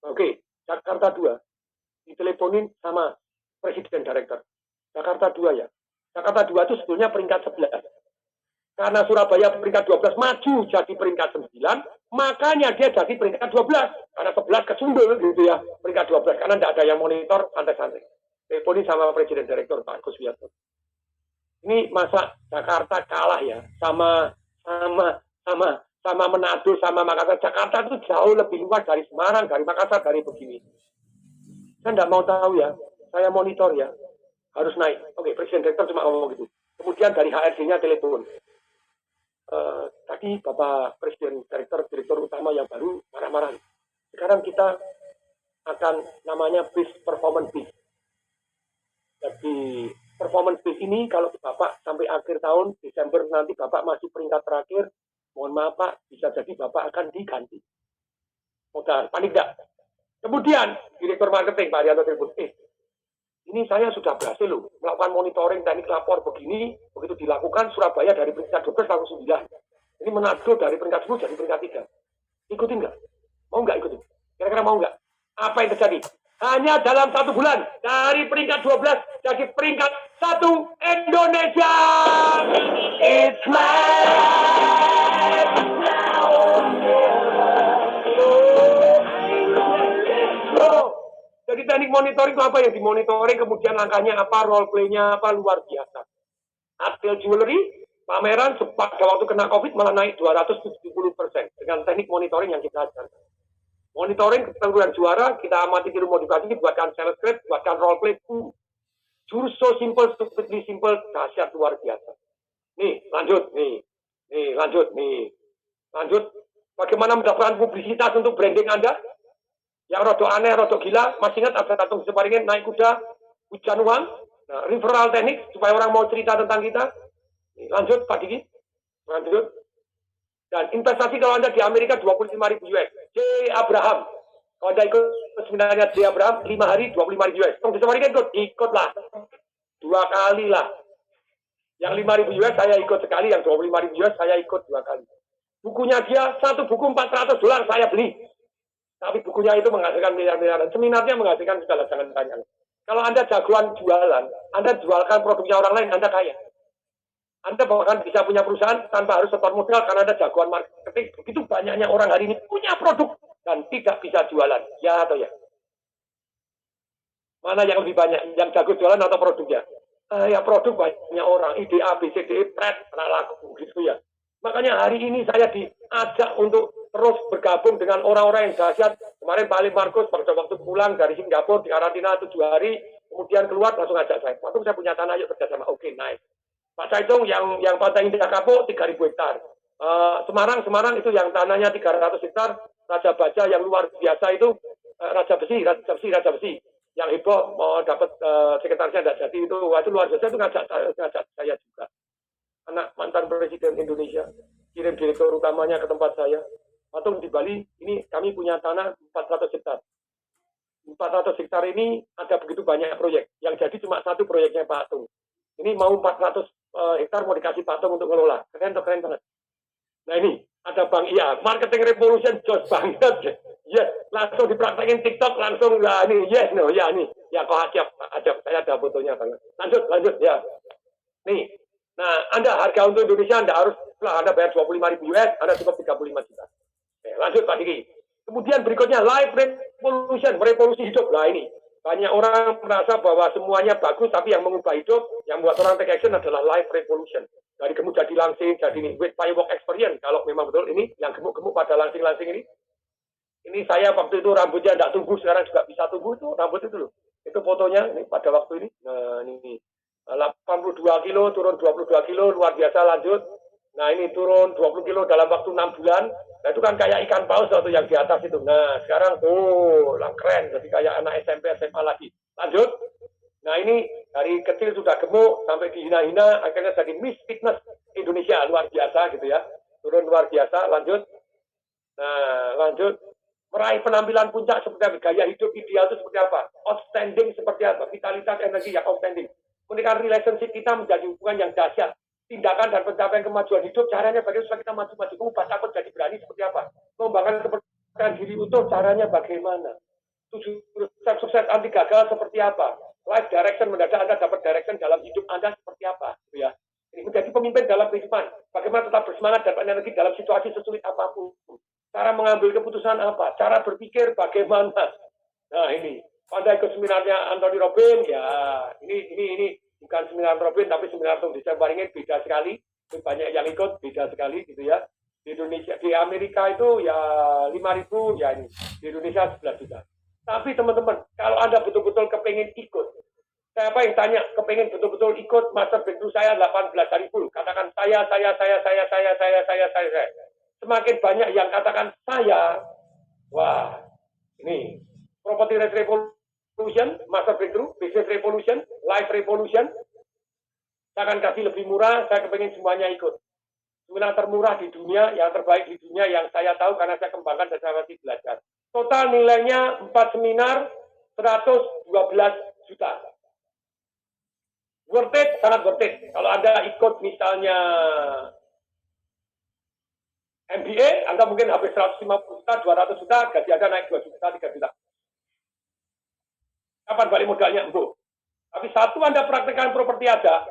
Oke, Jakarta 2. Diteleponin sama Presiden Director. Jakarta 2 ya. Jakarta 2 itu sebetulnya peringkat 11. Karena Surabaya peringkat 12 maju jadi peringkat 9, makanya dia jadi peringkat 12. Karena 11 kesundul gitu ya, peringkat 12. Karena tidak ada yang monitor, santai-santai. Teleponin sama Presiden Direktur Pak Gus Wiyatno. Ini masa Jakarta kalah ya sama Manado, sama Makassar. Jakarta itu jauh lebih luas dari Semarang, dari Makassar, dari begini. Saya tidak mau tahu ya, saya monitor ya, harus naik. Oke, Presiden Direktur cuma ngomong gitu. Kemudian dari HRD-nya telepon. Tadi Bapak Presiden Direktur Utama yang baru marah-marah. Sekarang kita akan namanya bis performance bis. Jadi performance base ini kalau Bapak sampai akhir tahun Desember nanti Bapak masih peringkat terakhir, mohon maaf Pak, bisa jadi Bapak akan diganti. Modal, panik enggak? Kemudian Direktur Marketing Pak Arianto telepon, ini saya sudah berhasil loh melakukan monitoring teknik lapor begini, begitu dilakukan Surabaya dari peringkat 12 langsung 9. Ini Manado dari peringkat 10 jadi peringkat 3. Ikutin nggak? Mau nggak ikutin? Kira-kira mau nggak? Apa yang terjadi? Hanya dalam 1 bulan dari peringkat 12 jadi peringkat 1 Indonesia. It's life now. Jadi teknik monitoring itu apa yang dimonitoring, kemudian langkahnya apa, role play-nya apa, luar biasa. Hasil jewelry, pameran pada waktu kena COVID malah naik 270% dengan teknik monitoring yang kita ajarkan. Monitoring keteguhan juara, kita amati tiru modifikasi, buatkan sales script, buatkan role play. Jurus so simple, stupidly simple, dahsyat luar biasa. Nih, lanjut. Bagaimana mendapatkan publisitas untuk branding Anda? Yang rodok aneh, rodok gila, masih ingat ada tatung separingin naik kuda, hujan uang, nah, referral teknik, supaya orang mau cerita tentang kita. Lanjut, Pak Diki. Lanjut. Dan investasi kalau Anda di Amerika 25.000 US. J. Abraham. Kalau Anda ikut seminarnya J. Abraham, 5 hari 25.000 US. Tunggu separingin ikutlah. 2 kali lah. Yang 5.000 US saya ikut sekali, yang 25.000 US saya ikut 2 kali. Bukunya dia, 1 buku $400 saya beli. Tapi bukunya itu menghasilkan miliar-miliaran. Seminarnya menghasilkan segala jangan tanya. Kalau Anda jagoan jualan, Anda jualkan produknya orang lain, Anda kaya. Anda bahkan bisa punya perusahaan tanpa harus setor modal karena Anda jagoan marketing. Begitu banyaknya orang hari ini punya produk dan tidak bisa jualan. Ya atau ya? Mana yang lebih banyak? Yang jago jualan atau produknya? Ya produk banyak orang. Ide A, B, C, D, E, pret, pernah laku. Gitu ya. Makanya hari ini saya diajak untuk terus bergabung dengan orang-orang yang dahsyat. Kemarin Pak Ali Markus pada waktu pulang dari Singapura di karantina 7 hari, kemudian keluar langsung ajak saya. Waktu saya punya tanah, yuk kerjasama. Oke, nice. Pak Caitong yang Pantai Indah Kapuk 3.000 hektar. Semarang itu yang tanahnya 300 hektar. Raja Baja yang luar biasa itu Raja Besi. Yang heboh mau dapat sekretarisnya tidak jadi itu luar biasa itu ngajak saya juga. Anak mantan Presiden Indonesia kirim direktur utamanya ke tempat saya. Patung di Bali, ini kami punya tanah 400 hektar. 400 hektar ini ada begitu banyak proyek. Yang jadi cuma 1 proyeknya Pak Tung. Ini mau 400 hektar mau dikasih Pak Tung untuk ngelola. Keren banget. Nah ini, ada Bang Iya. Marketing Revolution, jos banget. Yes, langsung dipraktekin TikTok, langsung, ya ini, yes, no, ya ini. Ya kok ajab. Saya ada fotonya banget. Lanjut, ya. Nih, nah Anda harga untuk Indonesia, Anda bayar 25.000 US, Anda cukup 35 juta. Lanjut Pak Diki. Kemudian berikutnya life revolution, revolusi hidup. Nah ini banyak orang merasa bahwa semuanya bagus, tapi yang mengubah hidup, yang membuat orang take action adalah life revolution. Dari gemuk jadi langsing, jadi ini with firework experience. Kalau memang betul ini yang gemuk-gemuk pada langsing-langsing ini. Ini saya waktu itu rambutnya tidak tumbuh, sekarang juga bisa tumbuh itu rambut itu loh. Itu fotonya ini pada waktu ini. Nah ini 82 kilo turun 22 kilo luar biasa. Lanjut. Nah ini turun 20 kilo dalam waktu 6 bulan. Nah itu kan kayak ikan paus waktu yang di atas itu. Nah sekarang keren. Jadi kayak anak SMP, SMA lagi. Lanjut. Nah ini dari kecil sudah gemuk sampai dihina-hina. Akhirnya jadi Miss Fitness Indonesia. Luar biasa gitu ya. Turun luar biasa. Lanjut. Nah lanjut. Meraih penampilan puncak seperti apa? Gaya hidup ideal itu seperti apa? Outstanding seperti apa? Vitalitas energi yang outstanding. Kemudian relationship kita menjadi hubungan yang dahsyat. Tindakan dan pencapaian kemajuan hidup, caranya bagaimana supaya kita maju-maju. Ubah takut jadi berani seperti apa? Mengembangkan kepercayaan diri utuh, caranya bagaimana? Sukses anti gagal seperti apa? Life direction, mendadak Anda dapat direction dalam hidup Anda seperti apa? Ya. Ini menjadi pemimpin dalam kehidupan. Bagaimana tetap bersemangat dan energi dalam situasi sesulit apapun. Cara mengambil keputusan apa? Cara berpikir bagaimana? Nah ini, pada ikut seminarnya Anthony Robbins, ya ini bukan seminar Robin, tapi seminar Tung Desabaringin beda sekali. Banyak yang ikut, beda sekali gitu ya. Di Indonesia, di Amerika itu ya 5.000, ya ini. Di Indonesia 11 juta. Tapi teman-teman, kalau Anda betul-betul kepengen ikut, saya apa yang tanya, kepengen betul-betul ikut master breakthrough saya 18 hari full. Katakan saya. Semakin banyak yang katakan saya, wah, ini property rate revolution, master breakthrough, business revolution, life revolution, Saya akan kasih lebih murah, saya kepengen semuanya ikut. Seminar termurah di dunia, yang terbaik di dunia, yang saya tahu karena saya kembangkan dan saya masih belajar. Total nilainya 4 seminar, 112 juta. Worth it, sangat worth it. Kalau Anda ikut misalnya MBA, Anda mungkin habis 150 juta, 200 juta, gaji Anda naik 2 juta, 3 juta. Kapan balik modalnya? Embuh. Tapi satu Anda praktekkan properti aja,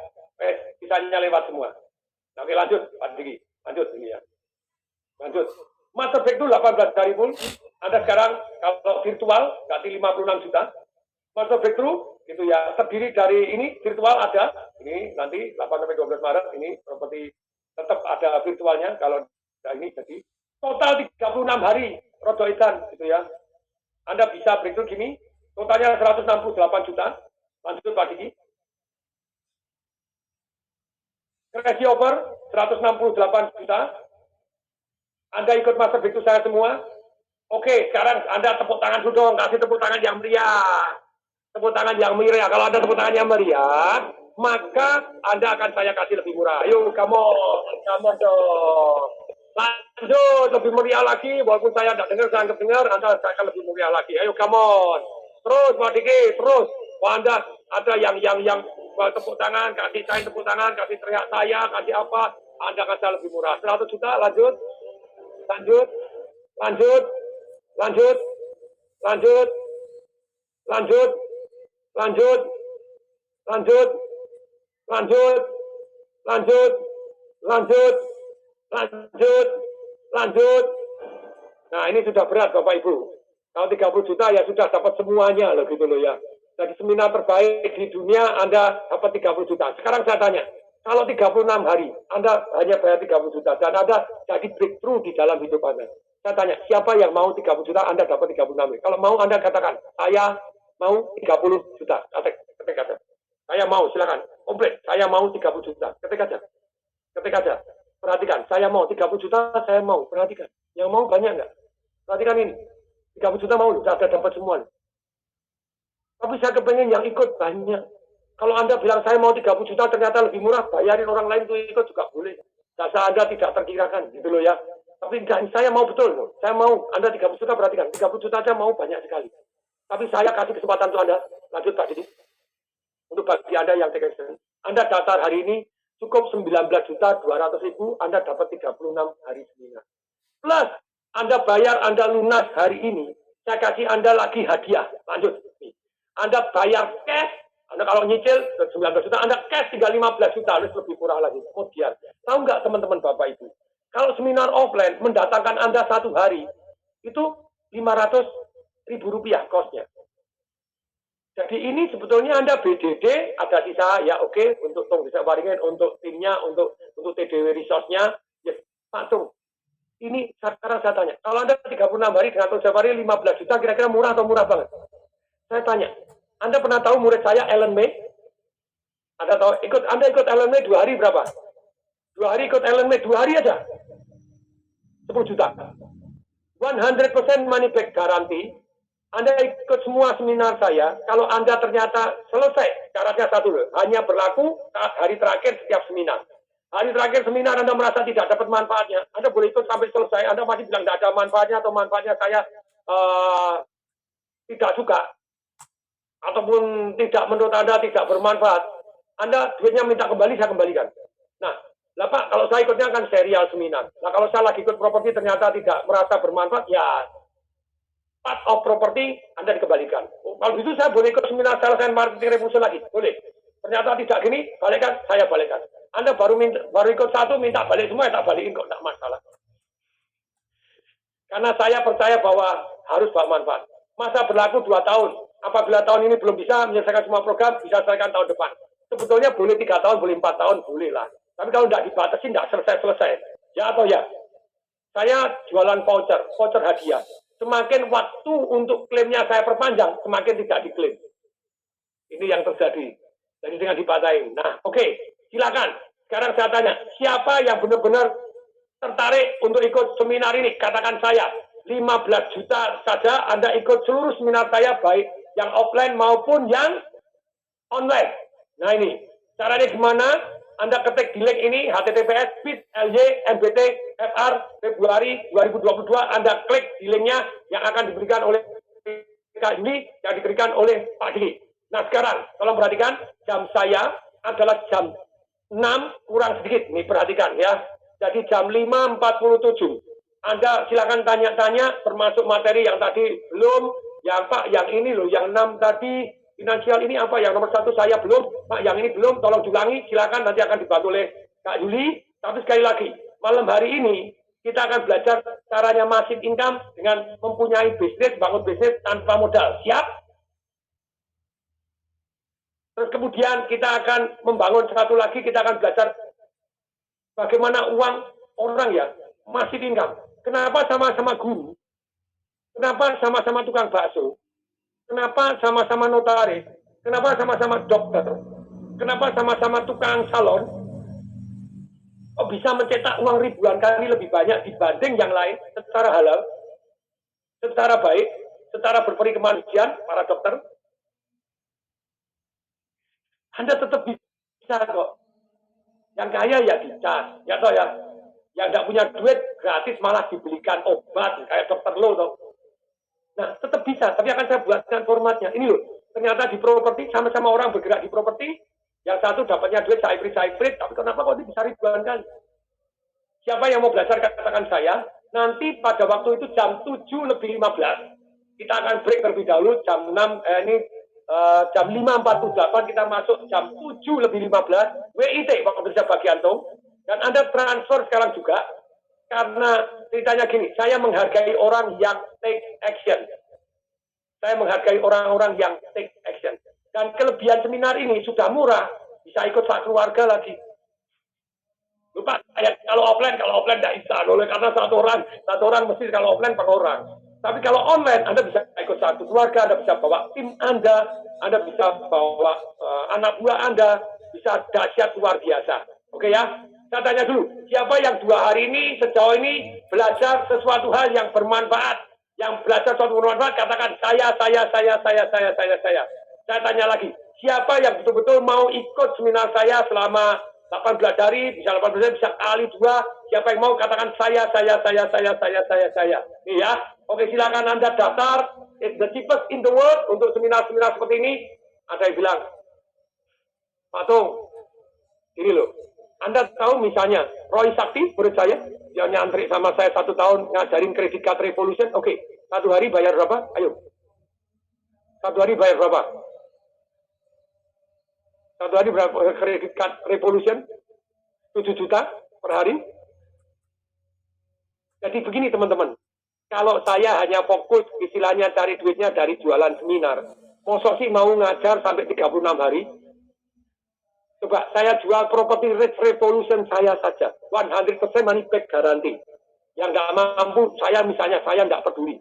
sisanya lewat semua. Nah, oke, lanjut, Pak Diki. Lanjut ini ya. Lanjut. Master Breakthrough 18 hari pun, Anda sekarang kalau virtual, ganti 56 juta. Master Breakthrough, gitu ya, terdiri dari ini, virtual ada, ini nanti 8-12 Maret, ini properti tetap ada virtualnya, kalau ini jadi total 36 hari, Rodo Edan, gitu ya. Anda bisa breakthrough gini, totalnya 168 juta. Lanjut Pak Diki. Crazy over 168 juta. Anda ikut master breakthrough saya semua. Oke, sekarang Anda tepuk tangan dulu dong, kasih tepuk tangan yang meriah. Tepuk tangan yang meriah. Kalau Anda tepuk tangan yang meriah, maka Anda akan saya kasih lebih murah. Ayo, come on dong. Lanjut, lebih meriah lagi. Walaupun saya tidak dengar, saya anggap dengar, Anda akan lebih meriah lagi. Ayo, come on. Terus, Pak Diki, terus. Wah, Anda ada yang tepuk tangan, kasih saya tepuk tangan, kasih teriak saya, kasih apa, Anda akan saya lebih murah. 100 juta, lanjut. Lanjut. Lanjut. Lanjut. Lanjut. Lanjut. Lanjut. Lanjut. Lanjut. Lanjut. Lanjut. Lanjut. Lanjut. Nah, ini sudah berat Bapak Ibu. Kalau 30 juta ya sudah dapat semuanya loh gitu loh ya. Jadi seminar terbaik di dunia Anda dapat 30 juta. Sekarang saya tanya, kalau 36 hari Anda hanya bayar 30 juta dan Anda jadi breakthrough di dalam hidup Anda. Saya tanya, siapa yang mau 30 juta Anda dapat 36 hari? Kalau mau Anda katakan, saya mau 30 juta. Ketik aja. Saya mau, silakan. Komplit, saya mau 30 juta. Ketik aja. Ketik aja. Perhatikan, saya mau 30 juta, saya mau. Perhatikan. Yang mau banyak nggak? Perhatikan ini. 30 juta mau, sudah dapat semua. Tapi saya kepengen yang ikut banyak. Kalau Anda bilang saya mau 30 juta ternyata lebih murah, bayarin orang lain itu ikut juga boleh. Jasa Anda tidak terkirakan, gitu loh ya. Tapi enggak, saya mau betul. Saya mau, Anda 30 juta perhatikan. 30 juta aja mau banyak sekali. Tapi saya kasih kesempatan untuk Anda. Lanjut Pak Didi. Untuk bagi Anda yang take action. Anda daftar hari ini cukup 19 juta 200 ribu, Anda dapat 36 hari seminar. Plus, Anda bayar, Anda lunas hari ini, saya kasih Anda lagi hadiah. Lanjut. Anda bayar cash, Anda kalau nyicil 19 juta, Anda cash tinggal 15 juta, harus lebih murah lagi. Kemudian, tahu nggak teman-teman Bapak Ibu, kalau seminar offline mendatangkan Anda satu hari, itu 500 ribu rupiah costnya. Jadi ini sebetulnya Anda BDD, ada sisa, ya oke, untuk Tung bisa waringin, untuk timnya, untuk TDW resource-nya, yes, Pak Tung. Ini sekarang saya tanya, kalau Anda 36 hari dengan setiap hari 15 juta, kira-kira murah atau murah banget? Saya tanya, Anda pernah tahu murid saya Ellen May? Anda tahu, Anda ikut Ellen May 2 hari berapa? 2 hari ikut Ellen May, 2 hari aja. 10 juta. 100% money back garanti. Anda ikut semua seminar saya, kalau Anda ternyata selesai, syaratnya satu loh, hanya berlaku saat hari terakhir setiap seminar. Hari terakhir seminar Anda merasa tidak dapat manfaatnya, Anda boleh ikut sampai selesai, Anda masih bilang tidak ada manfaatnya, atau manfaatnya saya tidak suka, ataupun tidak menurut Anda tidak bermanfaat, Anda duitnya minta kembali, saya kembalikan. Nah, lah Pak, kalau saya ikutnya kan serial seminar. Nah, kalau saya lagi ikut properti ternyata tidak merasa bermanfaat, ya part of property Anda dikembalikan. Kalau gitu saya boleh ikut seminar sales and marketing revolution lagi, boleh. Ternyata tidak gini, balikan, saya balikan. Anda baru ikut satu, minta balik semua, ya tak balikin kok, tidak masalah. Karena saya percaya bahwa harus bermanfaat. Masa berlaku 2 tahun. Apabila tahun ini belum bisa menyelesaikan semua program, bisa selesaikan tahun depan. Sebetulnya boleh 3 tahun, boleh 4 tahun, boleh lah. Tapi kalau tidak dibatasi, tidak selesai-selesai. Ya atau ya? Saya jualan voucher hadiah. Semakin waktu untuk klaimnya saya perpanjang, semakin tidak diklaim. Ini yang terjadi. Jadi dengan dipatahin. Nah, oke. Silakan. Sekarang saya tanya, siapa yang benar-benar tertarik untuk ikut seminar ini? Katakan saya, 15 juta saja Anda ikut seluruh seminar saya, baik yang offline maupun yang online. Nah ini, Caranya gimana? Anda ketik di link ini https://mbtfr Februari 2022. Anda klik di linknya yang akan diberikan oleh Kak Juli, yang diberikan oleh Pak Dili. Nah sekarang, tolong perhatikan, jam saya adalah jam 6 kurang sedikit. Nih perhatikan ya. Jadi jam 5.47. Anda silakan tanya-tanya, termasuk materi yang tadi belum, yang Pak, yang ini loh, yang 6 tadi, finansial ini apa, yang nomor 1 saya belum, Pak, yang ini belum, tolong diulangi, silakan nanti akan dibantu oleh Kak Juli. Tapi sekali lagi, malam hari ini, kita akan belajar caranya massive income dengan mempunyai bisnis, bangun bisnis tanpa modal. Siap? Terus kemudian kita akan membangun satu lagi, kita akan belajar bagaimana uang orang ya, massive income. Kenapa sama-sama guru? Kenapa sama-sama tukang bakso? Kenapa sama-sama notaris? Kenapa sama-sama dokter? Kenapa sama-sama tukang salon? Kok bisa mencetak uang ribuan kali lebih banyak dibanding yang lain secara halal, secara baik, secara berperi kemanusiaan, para dokter? Anda tetap bisa kok. Yang kaya ya dicas, ya toh ya. Yang tidak punya duit gratis malah dibelikan obat kayak dokter lo toh. Nah, tetap bisa, tapi akan saya buatkan formatnya. Ini loh, ternyata di properti sama-sama orang bergerak di properti, yang satu dapatnya duit saiprit, tapi kenapa kok ini bisa ribuan kali? Siapa yang mau belajar katakan saya, nanti pada waktu itu jam 7:15. Kita akan break terlebih dahulu jam 6 jam 5.48 kita masuk jam 7:15 WIT Pak Pemirsa Bagianto, dan Anda transfer sekarang juga karena ceritanya gini, saya menghargai orang yang take action. Saya menghargai orang-orang yang take action. Dan kelebihan seminar ini sudah murah, bisa ikut satu keluarga lagi. Lupa, kalau offline tidak bisa, oleh karena satu orang mesti kalau offline per orang. Tapi kalau online, Anda bisa ikut satu keluarga, Anda bisa bawa tim Anda bisa bawa anak buah Anda, bisa dahsyat luar biasa. Oke ya? Saya tanya dulu, siapa yang 2 hari ini, sejauh ini, belajar sesuatu hal yang bermanfaat? Yang belajar sesuatu bermanfaat, katakan saya. Saya tanya lagi, siapa yang betul-betul mau ikut seminar saya selama 18 hari, bisa 18 hari, bisa kali 2, siapa yang mau katakan saya. Nih ya, oke silakan Anda daftar, it's the cheapest in the world untuk seminar-seminar seperti ini. Ada yang bilang, Pak Tung, ini loh, Anda tahu misalnya, Roy Sakti, murid saya, dia nyantri sama saya 1 tahun, ngajarin credit card revolution, oke, 1 hari bayar berapa? Ayo. 1 hari bayar berapa? 1 hari berapa credit card revolution? 7 juta per hari. Jadi begini teman-teman, kalau saya hanya fokus istilahnya cari duitnya dari jualan seminar, mosok sih mau ngajar sampai 36 hari? Coba saya jual property rate revolution saya saja, 100% money back garanti. Yang nggak mampu, saya misalnya, saya nggak peduli.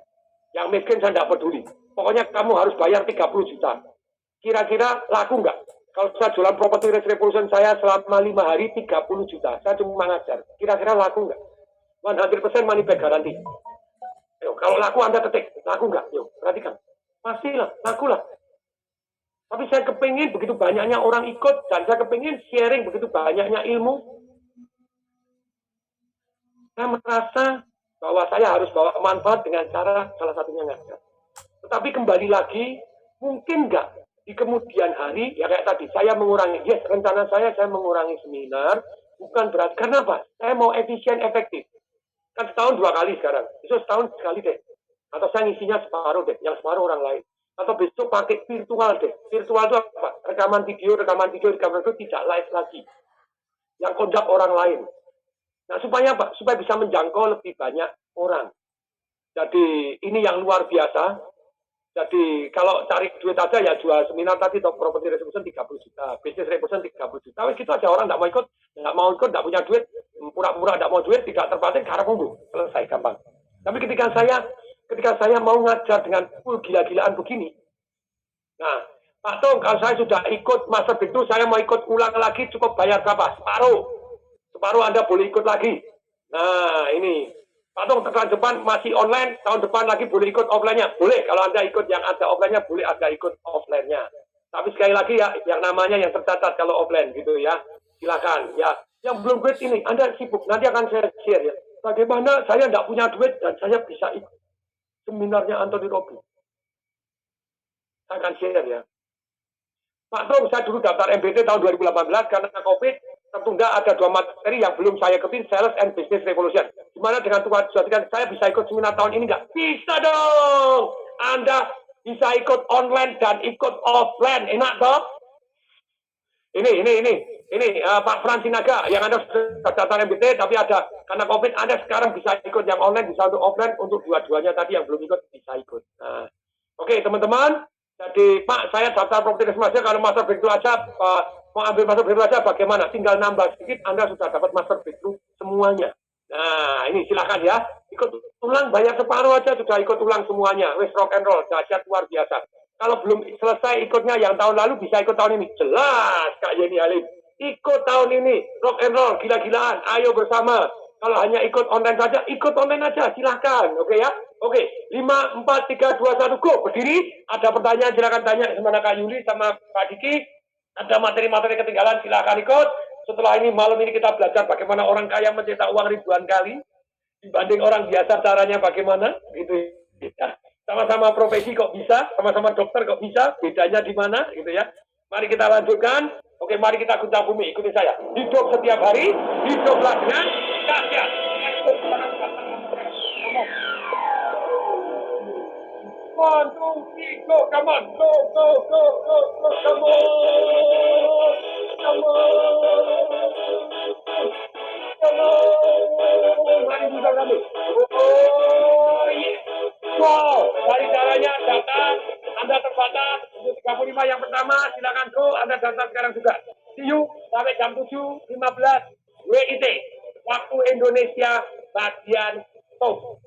Yang miskin saya nggak peduli. Pokoknya kamu harus bayar 30 juta. Kira-kira laku nggak? Kalau saya jualan property rate revolution saya selama 5 hari 30 juta, saya cuma ngajar. Kira-kira laku nggak? 100% money back garanti. Yo, kalau laku Anda ketik, laku nggak? Yuk, perhatikan. Pastilah, laku lah. Tapi saya kepingin begitu banyaknya orang ikut, dan saya kepingin sharing begitu banyaknya ilmu. Saya merasa bahwa saya harus bawa manfaat dengan cara salah satunya ngajar. Tetapi kembali lagi, mungkin nggak di kemudian hari, ya kayak tadi, saya mengurangi, yes, rencana saya mengurangi seminar, bukan berat. Karena apa? Saya mau efisien, efektif. Kan setahun 2 kali sekarang, besok setahun sekali deh. Atau saya ngisinya separuh deh, yang separuh orang lain. Atau besok pakai virtual deh. Virtual itu apa? Rekaman video tidak live lagi. Yang kontak orang lain. Nah, supaya apa? Supaya bisa menjangkau lebih banyak orang. Jadi, ini yang luar biasa. Jadi, kalau cari duit aja ya jual seminar tadi, atau property revolution 30 juta. Business revolution 30 juta. Wih, gitu aja orang nggak mau ikut, nggak punya duit. Pura-pura nggak mau duit, tidak terpatik, karena munggu. Selesai, gampang. Tapi ketika saya mau ngajar dengan full gila-gilaan begini, nah, Pak Tung, kalau saya sudah ikut master itu, saya mau ikut ulang lagi, cukup bayar berapa? Separuh Anda boleh ikut lagi. Nah, ini. Pak Tung, tahun depan masih online, tahun depan lagi boleh ikut offline-nya. Boleh, kalau Anda ikut yang ada offline-nya, boleh Anda ikut offline-nya. Tapi sekali lagi ya, yang namanya yang tercatat kalau offline gitu ya, silakan ya. Yang belum duit ini, Anda sibuk, nanti akan saya share ya. Bagaimana saya tidak punya duit dan saya bisa ikut seminarnya Anthony Robbins. Saya akan share ya. Pak Tom, saya dulu daftar MBT tahun 2018 karena COVID tertunda, ada 2 materi yang belum saya ikutin, Sales and Business Revolution. Gimana dengan Tuhan jadikan saya bisa ikut seminar tahun ini nggak? Bisa dong! Anda bisa ikut online dan ikut offline. Enak dong? Ini Pak Fransinaga yang Anda sudah daftar MBT tapi ada karena COVID Anda sekarang bisa ikut yang online, bisa untuk offline, untuk dua-duanya tadi yang belum ikut bisa ikut. Nah, oke teman-teman. Jadi Pak, saya daftar properti aja, kalau master breakthrough aja, mau ambil master breakthrough aja bagaimana? Tinggal nambah sedikit, Anda sudah dapat master breakthrough semuanya. Nah, ini silakan ya. Ikut ulang, bayar separuh aja, sudah ikut ulang semuanya. Wes rock and roll, dahsyat luar biasa. Kalau belum selesai ikutnya yang tahun lalu, bisa ikut tahun ini. Jelas, Kak Yeni Halim. Ikut tahun ini, rock and roll, gila-gilaan, ayo bersama. Kalau hanya ikut online saja, ikut online aja, silahkan. Oke ya? Oke, 5, 4, 3, 2, 1, go. Berdiri, ada pertanyaan, silakan tanya sama Kak Yuli, sama Pak Diki. Ada materi-materi ketinggalan, silakan ikut. Setelah ini, malam ini kita belajar bagaimana orang kaya mencetak uang ribuan kali. Dibanding orang biasa caranya bagaimana, gitu ya. Sama-sama profesi kok bisa, sama-sama dokter kok bisa, bedanya di mana, gitu ya. Mari kita lanjutkan. Oke, mari kita guncang bumi. Ikuti saya. Hidup setiap hari, hiduplah dengan dahsyat. One, two, three, go, come on, go, go, go, go, go, come on, come on, mari kita kami. Oh, yes. Wow, dari caranya daftar, Anda terbatas untuk 35 yang pertama, silakan go, Anda daftar sekarang juga. See you sampai jam 7.15 WIT, waktu Indonesia bagian top.